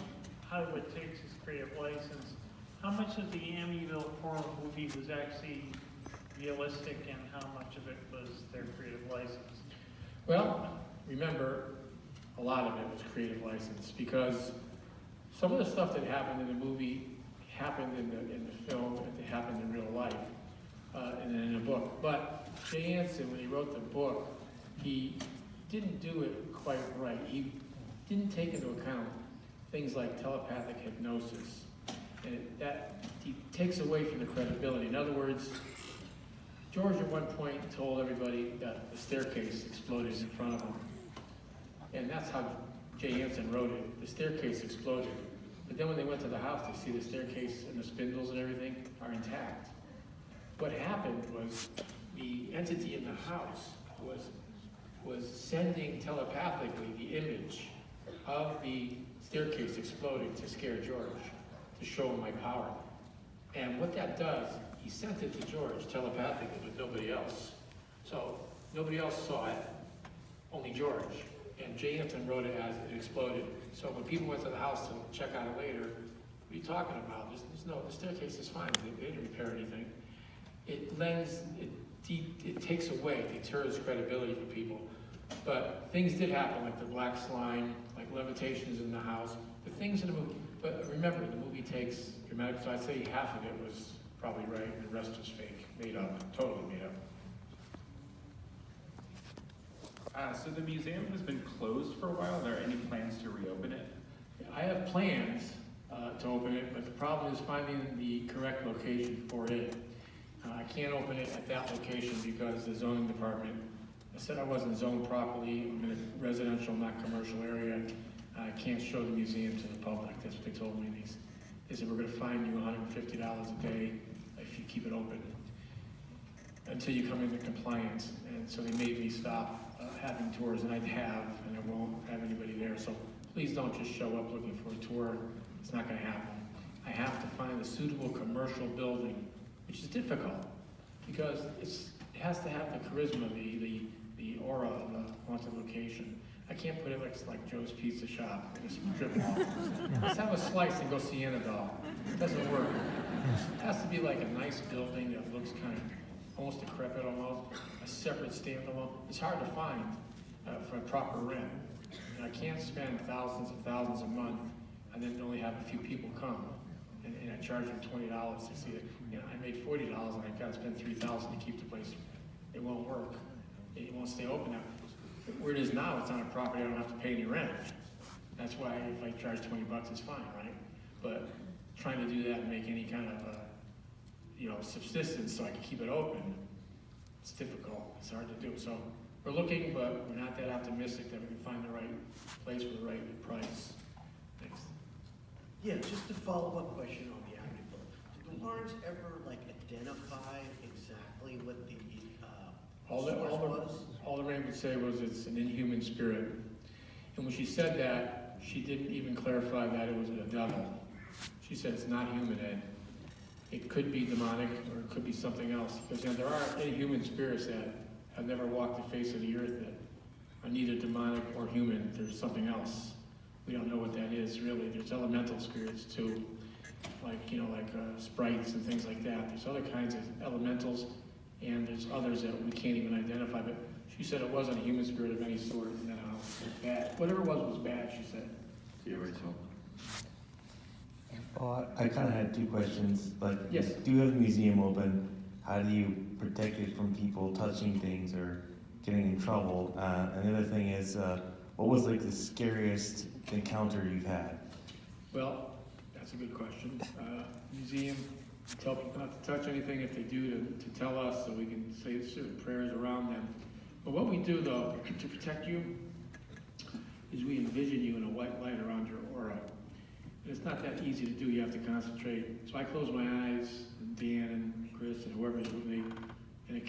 Hollywood takes its creative license. How much of the Amityville horror movie was actually realistic, and how much of it was their creative license? Well, remember, a lot of it was creative license, because some of the stuff that happened in the movie happened in the film, it happened in real life, and then in a book. But Jay Anson, when he wrote the book, he didn't do it quite right. He didn't take into account things like telepathic hypnosis, and that he takes away from the credibility. In other words, George at one point told everybody that the staircase exploded in front of him, and that's how Jay Anson wrote it. The staircase exploded. But then when they went to the house, they see the staircase and the spindles and everything are intact. What happened was the entity in the house was was sending telepathically the image of the staircase exploding to scare George, to show him my power. And what that does, he sent it to George telepathically, but nobody else. So nobody else saw it, only George. And Jay Hampton wrote it as it exploded. So when people went to the house to check on it later, what are you talking about? There's no, the staircase is fine. They didn't repair anything. It takes away, deters credibility for people. But things did happen, like the black slime, like levitations in the house, the things in the movie. But remember, the movie takes dramatic, so I'd say half of it was probably right, and the rest was fake, made up, totally made up. So the museum has been closed for a while. Are there any plans to reopen it? I have plans to open it, but the problem is finding the correct location for it. I can't open it at that location because the zoning department said I wasn't zoned properly. I'm in a residential, not commercial area. I can't show the museum to the public. That's what they told me. They said, we're going to fine you $150 a day if you keep it open until you come into compliance. And so they made me stop having tours, and I'd have, and I won't have anybody there. So please don't just show up looking for a tour. It's not going to happen. I have to find a suitable commercial building, which is difficult because it has to have the charisma, the aura of a haunted location. I can't put it like Joe's Pizza Shop in a strip mall. Let's have a slice and go see Annabelle. It doesn't work. It has to be like a nice building that looks kind of almost decrepit almost, a separate standalone. It's hard to find for proper rent. And I can't spend thousands and thousands a month and then only have a few people come. And I charge them $20 to see it. You know, I made $40 and I've got to spend $3,000 to keep the place. It won't work. It won't stay open now. Where it is now, it's on a property I don't have to pay any rent. That's why if I charge $20, it's fine, right? But trying to do that and make any kind of subsistence so I can keep it open, it's difficult. It's hard to do. So we're looking, but we're not that optimistic that we can find the right place for the right price. Thanks. Yeah, just a follow-up question on the Amityville. Did the Lawrence ever identify exactly what the source was? All the Lorraine would say was it's an inhuman spirit. And when she said that, she didn't even clarify that it was a devil. She said it's not human, Ed. It could be demonic or it could be something else. Because there are inhuman spirits that have never walked the face of the earth that are neither demonic or human. There's something else. We don't know what that is really. There's elemental spirits too, like sprites and things like that. There's other kinds of elementals, and there's others that we can't even identify. But she said it wasn't a human spirit of any sort in that house. It was bad. Whatever it was bad, she said. Yeah, Rachel. Well, I kind of had two questions. Like, yes. Do you have the museum open? How do you protect it from people touching things or getting in trouble? And the other thing is, what was like the scariest encounter you've had? Well, that's a good question. Museum, tell people not to touch anything. If they do, to tell us so we can say certain prayers around them. But what we do, though, to protect you, is we envision you in a white light around your aura. And it's not that easy to do. You have to concentrate. So I close my eyes, and Dan and Chris and whoever's with me, on a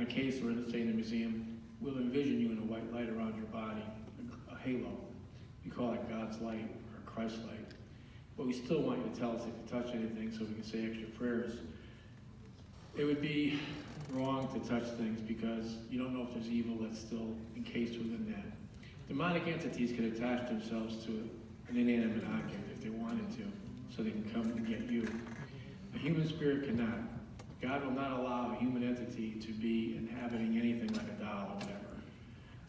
case or let's say in the museum, we'll envision you in a white light around your body, a halo. We call it God's light or Christ's light. But we still want you to tell us if you touch anything so we can say extra prayers. It would be wrong to touch things because you don't know if there's evil that's still encased within that. Demonic entities can attach themselves to an inanimate object if they wanted to, so they can come and get you. A human spirit cannot. God will not allow a human entity to be inhabiting anything like a doll or whatever.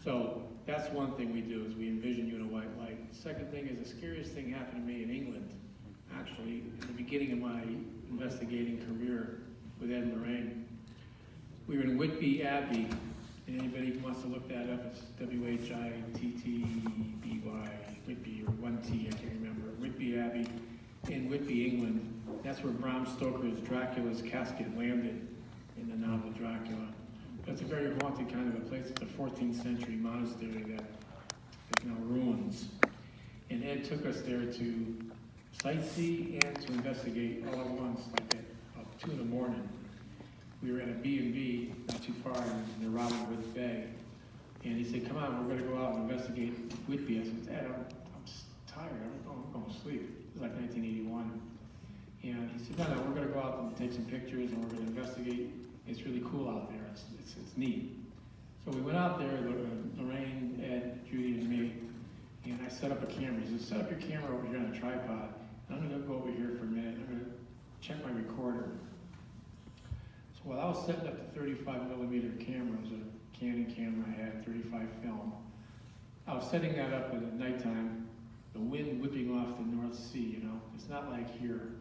So that's one thing we do, is we envision you in a white light. The second thing is the scariest thing happened to me in England, actually, in the beginning of my investigating career with Ed and Lorraine. We were in Whitby Abbey, and anybody who wants to look that up, it's W-H-I-T-T-B-Y, Whitby, or 1T, I can't remember. Whitby Abbey in Whitby, England. That's where Bram Stoker's Dracula's casket landed in the novel Dracula. That's a very haunted kind of a place. It's a 14th century monastery that is now ruins. And Ed took us there to sightsee and to investigate all at once, like at 2 in the morning. We were at a B&B not too far in the Robin Hood Bay. And he said, come on, we're gonna go out and investigate Whitby. I said, Dad, I'm tired, I'm going to sleep. It was like 1981. And he said, no, we're gonna go out and take some pictures and we're gonna investigate. It's really cool out there, it's neat. So we went out there, Lorraine, Ed, Judy, and me, and I set up a camera. He said, set up your camera over here on a tripod. And I'm gonna go over here for a minute. I'm gonna check my recorder. So while I was setting up the 35mm camera, it was a Canon camera I had, 35 film. I was setting that up at nighttime, the wind whipping off the North Sea, you know? It's not like here.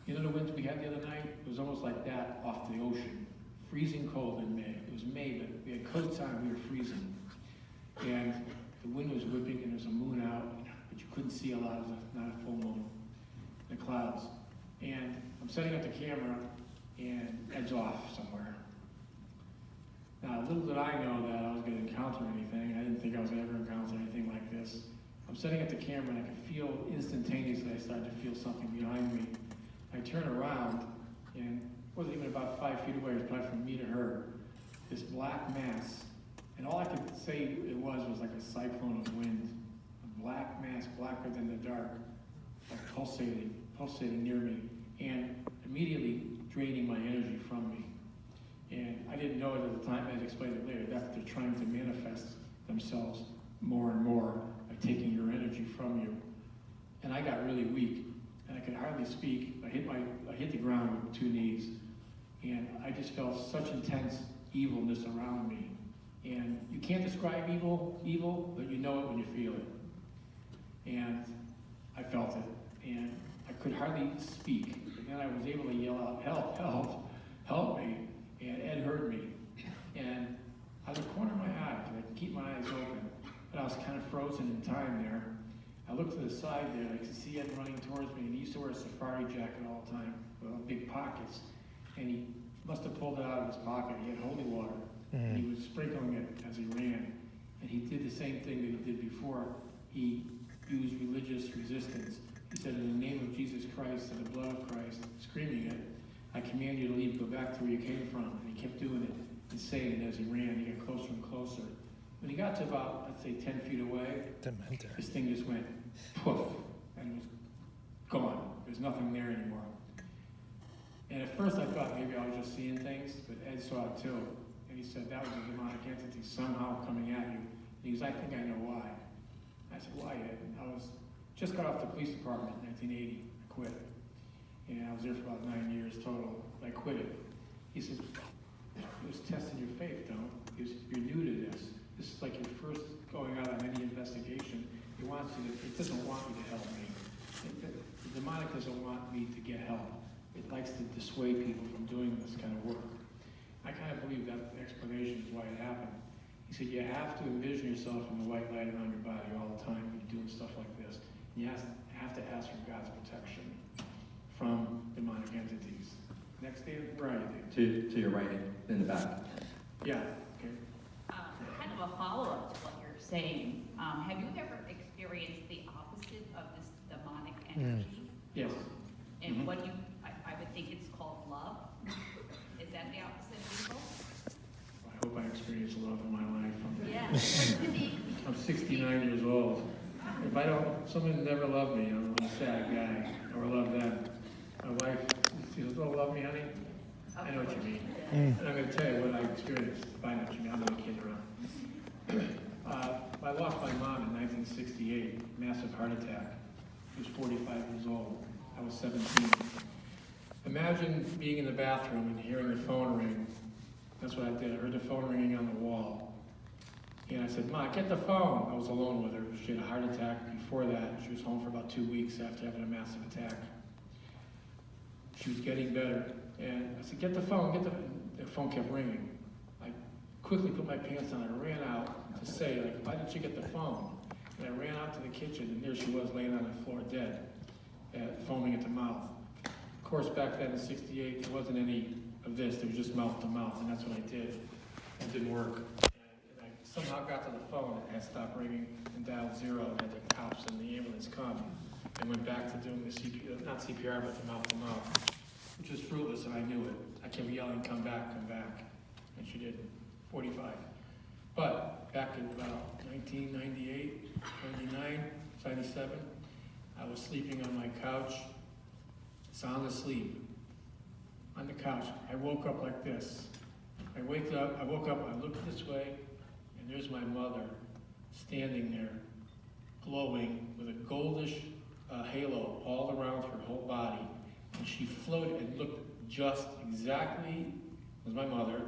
You know the winds we had the other night? It was almost like that off the ocean. Freezing cold in May. It was May, but we had coats on, we were freezing. And the wind was whipping and there was a moon out, but you couldn't see a lot, it was not a full moon. The clouds. And I'm setting up the camera and Ed's off somewhere. Now, little did I know that I was going to encounter anything. I didn't think I was ever encounter anything like this. I'm setting up the camera and I could feel instantaneously, I started to feel something behind me. I turn around and it wasn't even about 5 feet away, it was probably from me to her. This black mass, and all I could say it was like a cyclone of wind. A black mass, blacker than the dark, like pulsating near me, and immediately draining my energy from me. And I didn't know it at the time, I'd explain it later, that they're trying to manifest themselves more and more by taking your energy from you. And I got really weak, and I could hardly speak. I hit the ground with 2 knees, and I just felt such intense evilness around me. And you can't describe evil, but you know it when you feel it. And I felt it, and I could hardly speak. And then I was able to yell out, help, help, help me. And Ed heard me. And out of the corner of my eye, because I can keep my eyes open, but I was kind of frozen in time there. I looked to the side there, I could see Ed running towards me, and he used to wear a safari jacket all the time, with big pockets. And he must have pulled it out of his pocket. He had holy water, and he was sprinkling it as he ran. And he did the same thing that he did before. He used religious resistance. He said, in the name of Jesus Christ and the blood of Christ, screaming it, I command you to leave, go back to where you came from. And he kept doing it and saying it as he ran. He got closer and closer. When he got to about, I'd say 10 feet away, this thing just went poof, and it was gone. There's nothing there anymore. And at first I thought maybe I was just seeing things, but Ed saw it too. And he said, that was a demonic entity somehow coming at you. And he goes, I think I know why. I said, why, Ed? And I just got off the police department in 1980. I quit. And I was there for about 9 years total. I quit it. He said, it was testing your faith, don't? You're new to this. This is like your first going out on any investigation. It doesn't want you to help me. The demonic doesn't want me to get help. It likes to dissuade people from doing this kind of work. I kind of believe that explanation is why it happened. He said, you have to envision yourself in the white light around your body all the time when you're doing stuff like this. And you have to ask for God's protection from demonic entities. Next, Dave, where are you, Dave? To your right, in the back. Yeah, okay. Kind of a follow-up to what you're saying. Have you ever experienced the opposite of this demonic energy? Yes. And what I would think it's called love. Is that the opposite of evil? I hope I experience love in my life. Yeah. I'm 69 years old. If someone never loved me, I'm a sad guy, or love them. My wife, she says, oh, love me, honey? I know what you mean. And I'm going to tell you what I experienced. I know what you mean. I'm not kidding around. I lost my mom in 1968, massive heart attack. She was 45 years old. I was 17. Imagine being in the bathroom and hearing the phone ring. That's what I did. I heard the phone ringing on the wall. And I said, Ma, get the phone. I was alone with her. She had a heart attack before that. She was home for about 2 weeks after having a massive attack. She was getting better. And I said, get the phone, The phone kept ringing. I quickly put my pants on. I ran out to say, why didn't you get the phone? And I ran out to the kitchen, and there she was laying on the floor dead, foaming at the mouth. Of course, back then in '68, there wasn't any of this. There was just mouth to mouth, and that's what I did. It didn't work. And I somehow got to the phone, and it stopped ringing, and dialed 0, and had the cops and the ambulance come, and went back to doing the CPR, not CPR, but the mouth to mouth, which was fruitless, and I knew it. I kept yelling, come back, and she did. 45. But back in about 1998, 99, 97. I was sleeping on my couch, sound asleep, on the couch. I woke up like this. I woke up, I looked this way, and there's my mother standing there, glowing with a goldish halo all around her whole body. And she floated and looked just exactly as my mother,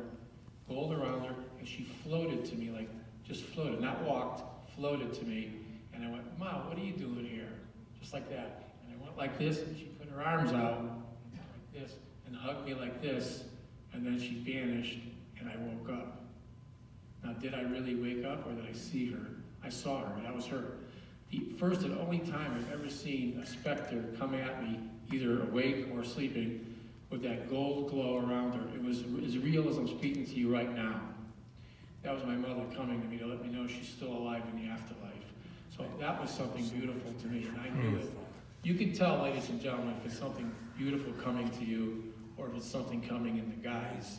gold around her, and she floated to me, like, just floated, not walked, floated to me. And I went, Mom, what are you doing here? Just like that. And I went like this, and she put her arms out, like this, and hugged me like this, and then she vanished, and I woke up. Now, did I really wake up, or did I see her? I saw her, and that was her. The first and only time I've ever seen a specter come at me, either awake or sleeping, with that gold glow around her. It was as real as I'm speaking to you right now. That was my mother coming to me to let me know she's still alive in the afterlife. So that was something beautiful to me, and I knew it. You can tell, ladies and gentlemen, if it's something beautiful coming to you, or if it's something coming in the guise.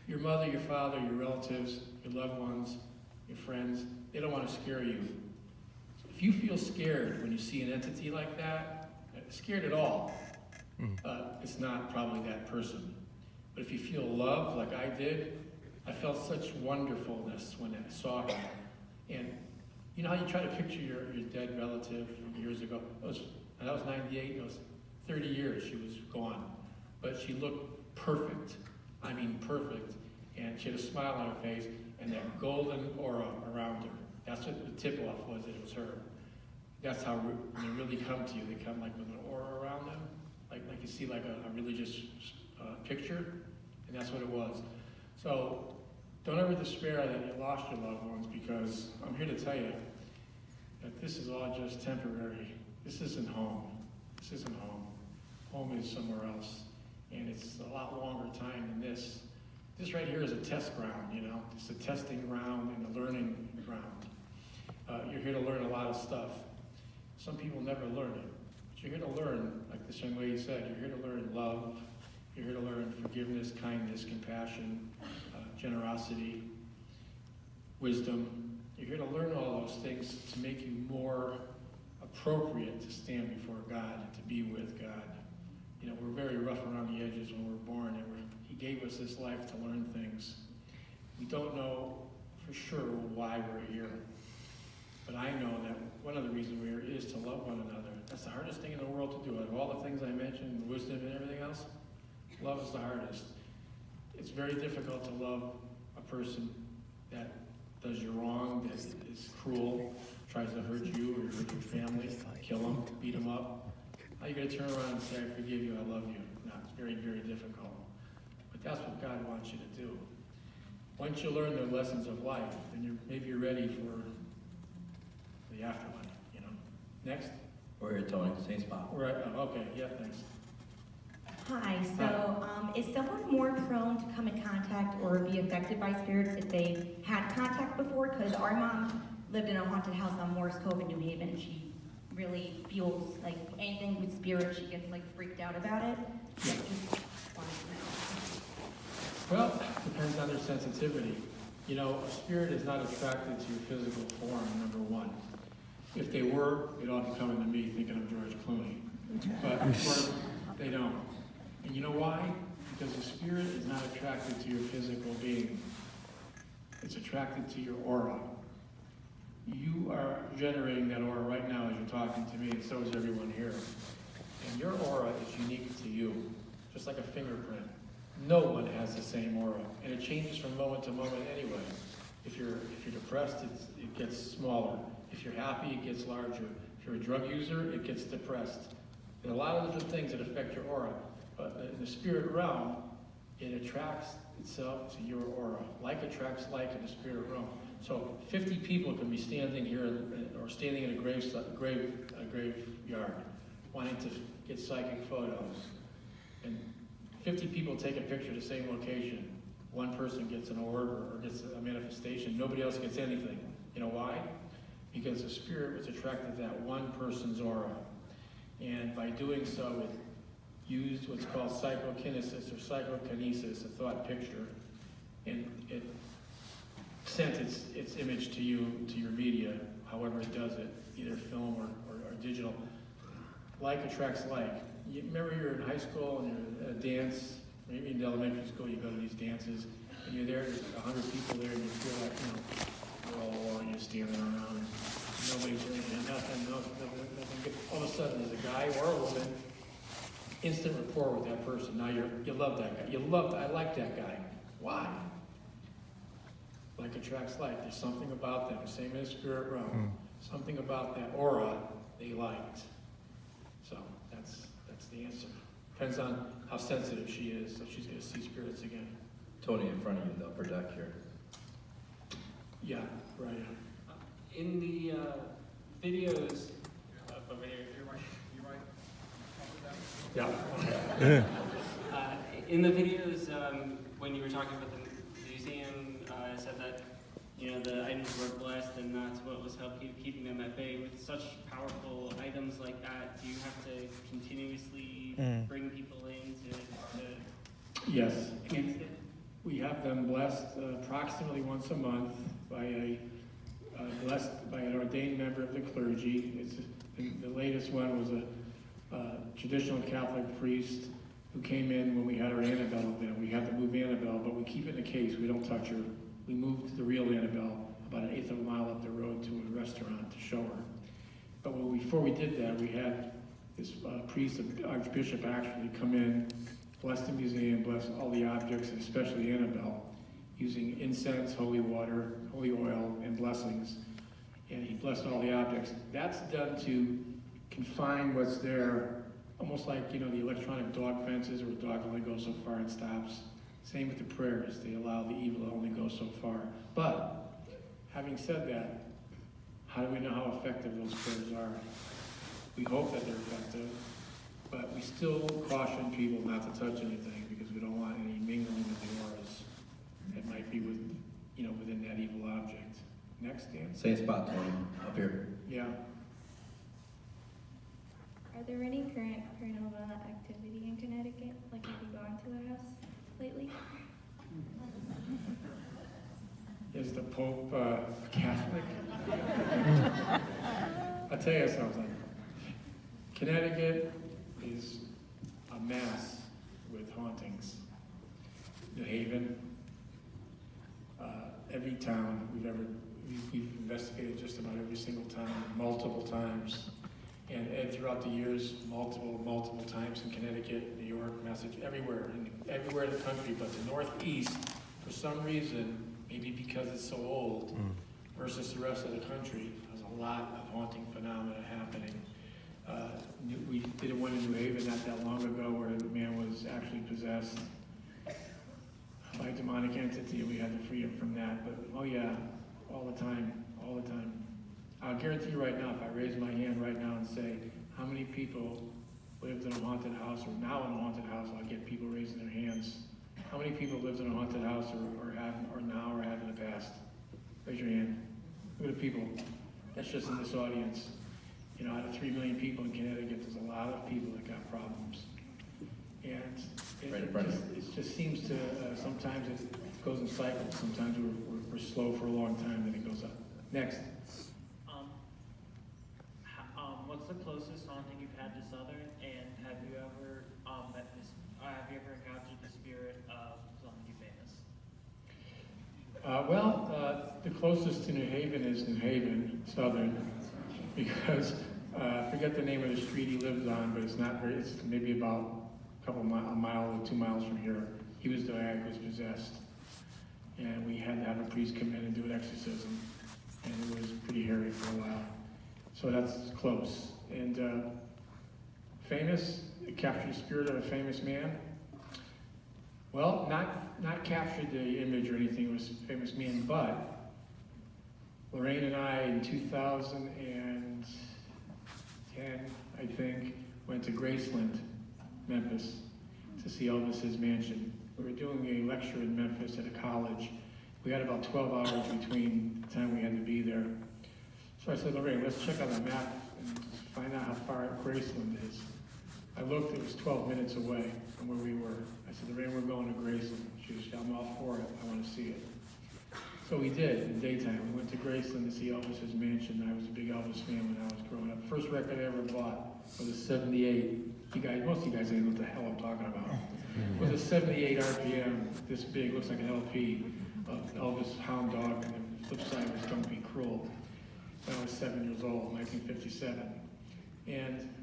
Your mother, your father, your relatives, your loved ones, your friends, they don't want to scare you. So if you feel scared when you see an entity like that, scared at all, it's not probably that person. But if you feel love like I did, I felt such wonderfulness when I saw her. And you know how you try to picture your dead relative from years ago? That was 98, it was 30 years she was gone. But she looked perfect. I mean perfect. And she had a smile on her face and that golden aura around her. That's what the tip-off was, that it was her. That's how when they really come to you, they come like with an aura around them. Like you see like a religious picture, and that's what it was. So don't ever despair that you lost your loved ones, because I'm here to tell you that this is all just temporary. This isn't home. This isn't home. Home is somewhere else, and it's a lot longer time than this. This right here is a test ground, you know. It's a testing ground and a learning ground. You're here to learn a lot of stuff. Some people never learn it. But you're here to learn, like this young lady said, you're here to learn love. You're here to learn forgiveness, kindness, compassion, generosity, wisdom. You're here to learn all those things to make you more appropriate to stand before God and to be with God. You know, we're very rough around the edges when we're born, and He gave us this life to learn things. We don't know for sure why we're here. But I know that one of the reasons we're here is to love one another. That's the hardest thing in the world to do. Out of all the things I mentioned, wisdom and everything else, love is the hardest. It's very difficult to love a person that does you wrong, that is cruel, tries to hurt you or hurt your family, kill them, beat them up. How are you going to turn around and say, I forgive you, I love you? No, it's very, very difficult. But that's what God wants you to do. Once you learn the lessons of life, then maybe you're ready for the afterlife, you know. Next. We're here, Tony, same spot. Right. Okay, yeah, thanks. Hi, so is someone more prone to come in contact or be affected by spirits if they had contact before? Because our mom lived in a haunted house on Morris Cove in New Haven, and she really feels like anything with spirits, she gets like freaked out about it. Yeah. Just wanted to know. Well, depends on their sensitivity. You know, a spirit is not attracted to your physical form, number one. If they were, they'd all be coming to me thinking I'm George Clooney. But they don't. And you know why? Because the spirit is not attracted to your physical being. It's attracted to your aura. You are generating that aura right now as you're talking to me, and so is everyone here. And your aura is unique to you, just like a fingerprint. No one has the same aura, and it changes from moment to moment anyway. If you're depressed, it gets smaller. If you're happy, it gets larger. If you're a drug user, it gets depressed. There are a lot of different things that affect your aura, but in the spirit realm, it attracts itself to your aura. Like attracts like in the spirit realm. So 50 people can be standing here or standing in a graveyard wanting to get psychic photos. And 50 people take a picture of the same location. One person gets an orb or gets a manifestation. Nobody else gets anything. You know why? Because the spirit was attracted to that one person's aura. And by doing so, it used what's called psychokinesis or psychokinesis, a thought picture, and it sent its image to you, to your media, however it does it, either film or digital. Like attracts like. You remember you're in high school and you're at a dance, maybe in elementary school, you go to these dances, and you're there, there's like 100 people there, and you feel like, you're all alone, you're standing around, nobody's doing nothing, nothing. All of a sudden, there's a guy or a woman, instant rapport with that person. Now you love that guy. I like that guy. Why? Like attracts like. There's something about them, same in the spirit realm. Something about that aura they liked. So that's the answer. Depends on how sensitive she is, so she's going to see spirits again. Tony, in front of you, the upper deck here. Yeah, right. In the videos, yeah. In the videos, when you were talking about the museum, said that the items were blessed, and that's what was keeping them at bay. With such powerful items like that, do you have to continuously bring people in to Yes. against it? We have them blessed approximately once a month by blessed by an ordained member of the clergy. The latest one was a traditional Catholic priest who came in when we had our Annabelle event. We had to move Annabelle, but we keep it in a case. We don't touch her. We moved the real Annabelle about 1/8 of a mile up the road to a restaurant to show her. But before we did that, we had this priest, Archbishop, actually come in, bless the museum, bless all the objects, and especially Annabelle, using incense, holy water, holy oil, and blessings. And he blessed all the objects. That's done to confine what's there, almost like, the electronic dog fences where a dog only goes so far and stops. Same with the prayers. They allow the evil to only go so far. But, having said that, how do we know how effective those prayers are? We hope that they're effective, but we still caution people not to touch anything because we don't want any mingling with the auras that might be within that evil object. Next, Dan? Same spot, Tony, up here. Yeah. Are there any current paranormal activity in Connecticut? Like, have you gone to a house lately? Is the Pope Catholic? I'll tell you something. Connecticut is a mess with hauntings. New Haven, every town we've investigated just about every single town, multiple times. And throughout the years, multiple times in Connecticut, New York, Massachusetts, everywhere in the country, but the Northeast, for some reason, maybe because it's so old, versus the rest of the country, there's a lot of haunting phenomena happening. We did one in New Haven not that long ago where the man was actually possessed by a demonic entity, and we had to free him from that. But, oh yeah, all the time. I'll guarantee you right now, if I raise my hand right now and say, how many people lived in a haunted house or now in a haunted house, I'll get people raising their hands. How many people lived in a haunted house or have in the past? Raise your hand. Look at the people. That's just in this audience. Out of 3 million people in Connecticut, there's a lot of people that got problems. And it just seems to, sometimes it goes in cycles. Sometimes we're slow for a long time, then it goes up. Next. What's the closest haunting you've had to Southern, and have you ever encountered the spirit of somebody famous? The closest to New Haven is New Haven, Southern, because I forget the name of the street he lives on, but it's maybe about a mile or 2 miles from here. He was the guy who was possessed. And we had to have a priest come in and do an exorcism. And it was pretty hairy for a while. So that's close. And famous, captured the spirit of a famous man. Well, not captured the image or anything, it was a famous man, but Lorraine and I in 2010, I think, went to Graceland, Memphis, to see Elvis's mansion. We were doing a lecture in Memphis at a college. We had about 12 hours between the time we had to be there. So I said, Lorraine, let's check on the map and find out how far Graceland is. I looked, it was 12 minutes away from where we were. I said, Lorraine, we're going to Graceland. She was, I'm all for it, I want to see it. So we did, in daytime. We went to Graceland to see Elvis's mansion. I was a big Elvis fan when I was growing up. First record I ever bought was a 78. Most of you guys ain't know what the hell I'm talking about. It was a 78 RPM, this big, looks like an LP, of Elvis Hound Dog, and the flip side was Don't Be Cruel. When I was 7 years old, 1957. And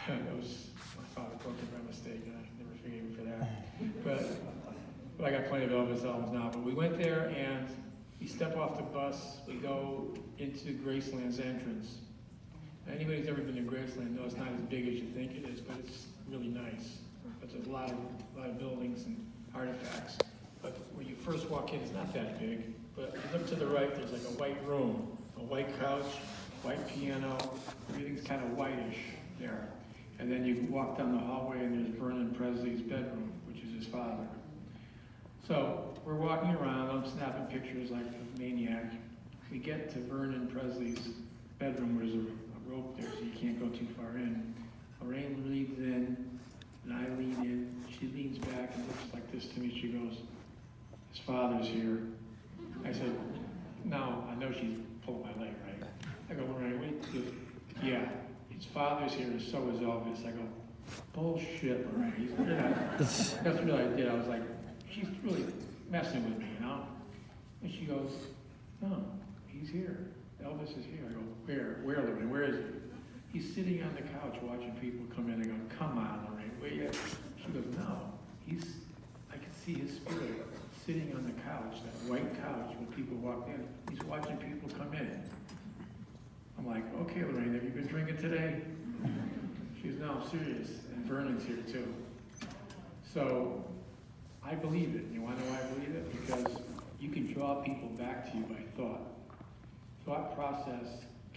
my father broke it by mistake, and I never forgave him for that. But I got plenty of Elvis albums now. But we went there, and we step off the bus, we go into Graceland's entrance. Now, anybody who's ever been to Graceland knows it's not as big as you think it is, but it's really nice. But there's a lot of buildings and artifacts. But when you first walk in, it's not that big. But you look to the right, there's like a white room, a white couch, white piano, everything's kind of whitish there. And then you walk down the hallway and there's Vernon Presley's bedroom, which is his father. So we're walking around, I'm snapping pictures like a maniac. We get to Vernon Presley's bedroom where there's a rope there so you can't go too far in. Lorraine leans in, and I lean in. She leans back and looks like this to me. She goes, his father's here. I said, no, I know she's pulling my leg, right? I go, Lorraine, wait. She goes, yeah, his father's here, and so is Elvis. I go, bullshit, Lorraine. That's what I did. I was like, she's really messing with me, you know? And she goes, no, he's here. Elvis is here. I go, where, Lorraine? Where is he? He's sitting on the couch watching people come in. I go, come on, Lorraine, where you at? She goes, no, I can see his spirit sitting on the couch, that white couch when people walked in. He's watching people come in. I'm like, okay, Lorraine, have you been drinking today? She goes, no, I'm serious. And Vernon's here too. So I believe it. You want to know why I believe it? Because you can draw people back to you by thought. Thought process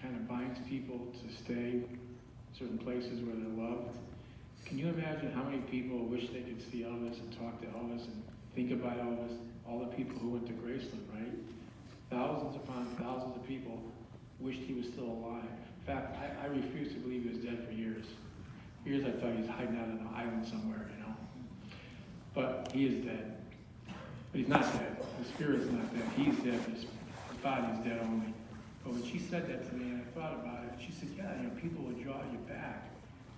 kind of binds people to stay certain places where they're loved. Can you imagine how many people wish they could see Elvis and talk to Elvis and think about Elvis? All the people who went to Graceland, right? Thousands upon thousands of people wished he was still alive. In fact, I refused to believe he was dead for years. For years I thought he was hiding out on an island somewhere, you know? But he is dead. But he's not dead. His spirit's not dead. He's dead. His body's dead only. But when she said that to me and I thought about it, she said, yeah, you know, people will draw you back.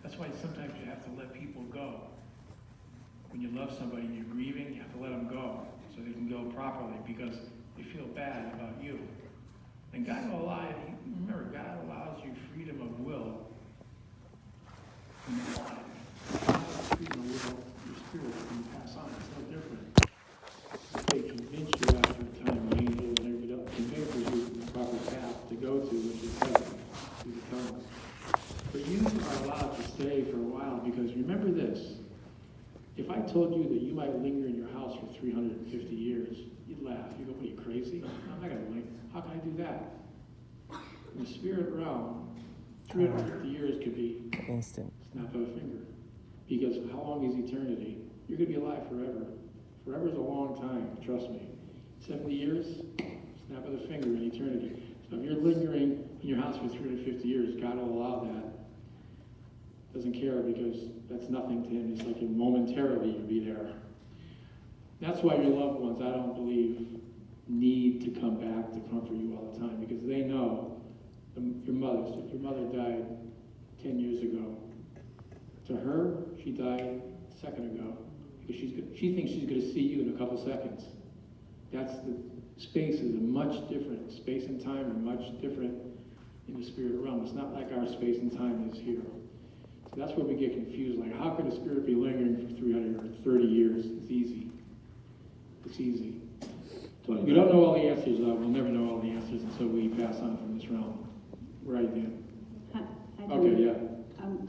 That's why sometimes you have to let people go. When you love somebody and you're grieving, you have to let them go so they can go properly because they feel bad about you. And God will allow you, remember, God allows you freedom of will in your life. Freedom of will, your spirit can pass on. It's no different. They convince you after a time, the angels and everybody else convinces you the proper path to go to, which is heaven, through the tunnels. But you are allowed to stay for a while because remember this. If I told you that you might linger in your house for 350 years, you'd laugh. You'd go, what, are you crazy? I'm not going to linger. How can I do that? In the spirit realm, 350 years could be instant snap of a finger. Because how long is eternity? You're going to be alive forever. Forever is a long time, trust me. 70 years, snap of the finger in eternity. So if you're lingering in your house for 350 years, God will allow that. Doesn't care because that's nothing to him. It's like momentarily you'll be there. That's why your loved ones, I don't believe, need to come back to comfort you all the time because they know your mother died 10 years ago. To her, she died a second ago because she thinks she's going to see you in a couple seconds. That's the space is a much different. Space and time are much different in the spirit realm. It's not like our space and time is here. So that's where we get confused. Like, how could a spirit be lingering for 300 or 30 years? It's easy. It's easy. So we don't know all the answers. We'll never know all the answers until we pass on from this realm. Where are you, Dan? Okay, yeah.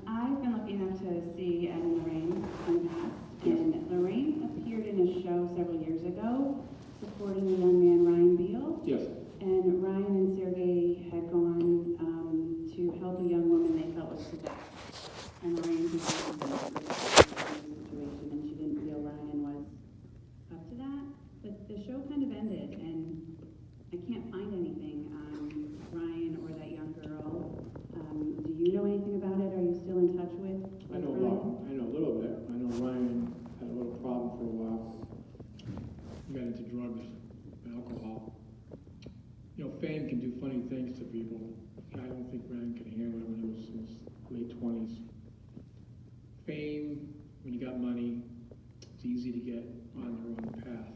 I've been lucky enough to see Ed and Lorraine in the past, and Lorraine appeared in a show several years ago supporting the young man Ryan Beal. Yes. And Ryan and Sergey had gone to help a young woman they felt was possessed. And Lorraine was in a situation, and she didn't feel Ryan was up to that. But the show kind of ended, and I can't find anything on Ryan or that young girl. Do you know anything about it? Are you still in touch with I know a little bit. I know Ryan had a little problem for a while. He got into drugs and alcohol. fame can do funny things to people. I don't think Ryan could handle it when he was in his late 20s. Fame, when you got money, it's easy to get on the wrong path.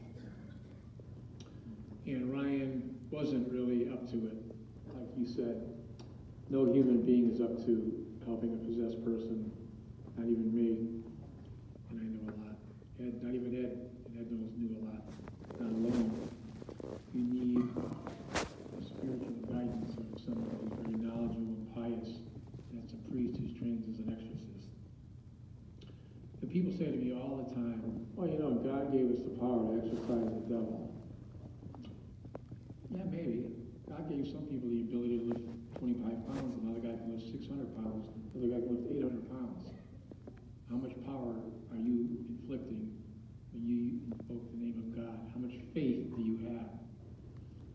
And Ryan wasn't really up to it. Like you said, no human being is up to helping a possessed person, not even me, and I know a lot. Ed, not even Ed, and Ed knew a lot, not alone. You need the spiritual guidance of somebody who's very knowledgeable and pious. That's a priest who's trained as an exorcist. And people say to me all the time, well, God gave us the power to exorcise the devil. Yeah, maybe. God gave some people the ability to lift 25 pounds, another guy can lift 600 pounds, another guy can lift 800 pounds. How much power are you inflicting when you invoke the name of God? How much faith do you have?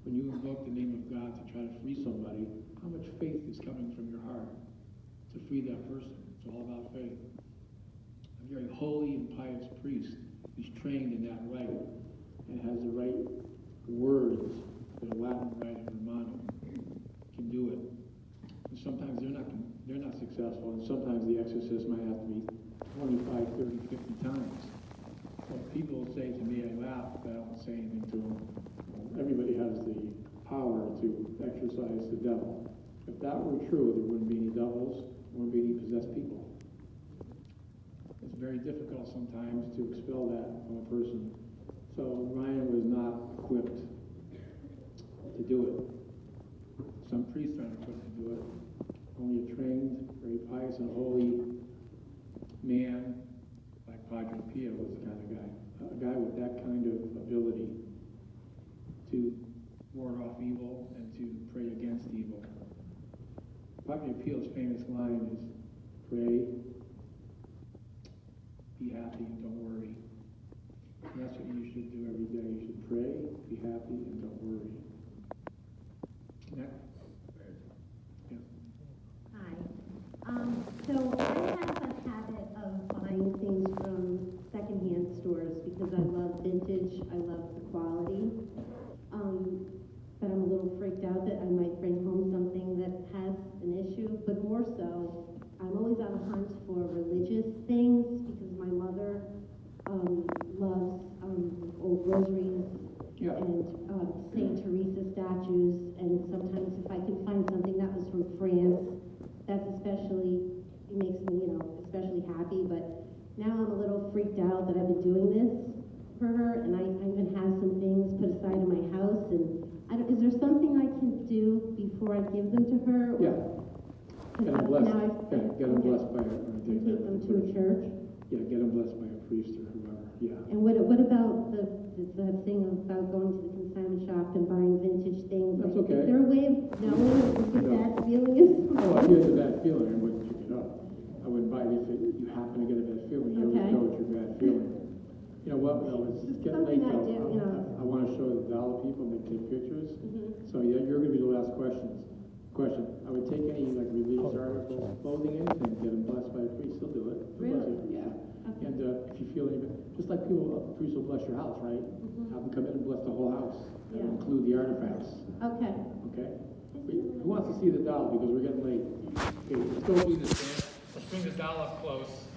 When you invoke the name of God to try to free somebody, how much faith is coming from your heart to free that person? It's all about faith. A very holy and pious priest who's trained in that rite and has the right words, the Latin rite of Romano, can do it. And sometimes they're not successful, and sometimes the exorcist might have to be 25, 30, 50 times. So people say to me, I laugh, but I don't say anything to them. Everybody has the power to exorcise the devil. If that were true, there wouldn't be any devils, there wouldn't be any possessed people. It's very difficult sometimes to expel that from a person. So Ryan was not equipped to do it. Some priests aren't equipped to do it. Only a trained, very pious and holy man like Padre Pio was the kind of guy. A guy with that kind of ability to ward off evil and to pray against evil. Padre Pio's famous line is, pray, be happy, and don't worry. And that's what you should do every day. You should pray, be happy, and don't worry. Next. Yeah. Hi. So I have a habit of buying things from secondhand stores because I love vintage, I love the quality. But I'm a little freaked out that I might bring home something that has an issue, but more so, I'm always on a hunt for religious things because my mother loves old rosaries and Saint Teresa statues, and sometimes if I can find something that was from France, that's especially, it makes me, especially happy. But now I'm a little freaked out that I've been doing this for her, and I even have some things put aside in my house, and is there something I can do before I give them to her? Yeah. Get them blessed. Get them blessed by Take them to a church? Yeah, get them blessed by a priest or whoever. Yeah. And what about the thing about going to the consignment shop and buying vintage things? That's okay. Is there a way of knowing what your bad feeling is? Oh, if you had a bad feeling, I wouldn't pick it up. I wouldn't buy it if you happen to get a bad feeling. You always know it's your bad feeling. You know what, though, it's getting late, though. I want to show the dollar people and they take pictures. So yeah, you're going to be the last question. I would take any religious articles, clothing, anything, get them blessed by a priest. They'll do it. Really? Yeah. Okay. And if you feel any better, just like people, priests will bless your house, right? Have them come in and bless the whole house. Yeah. Include the artifacts. Okay. Okay. Who wants to see the doll? Because we're getting late. Okay, let's go do this. Let's bring the doll up close.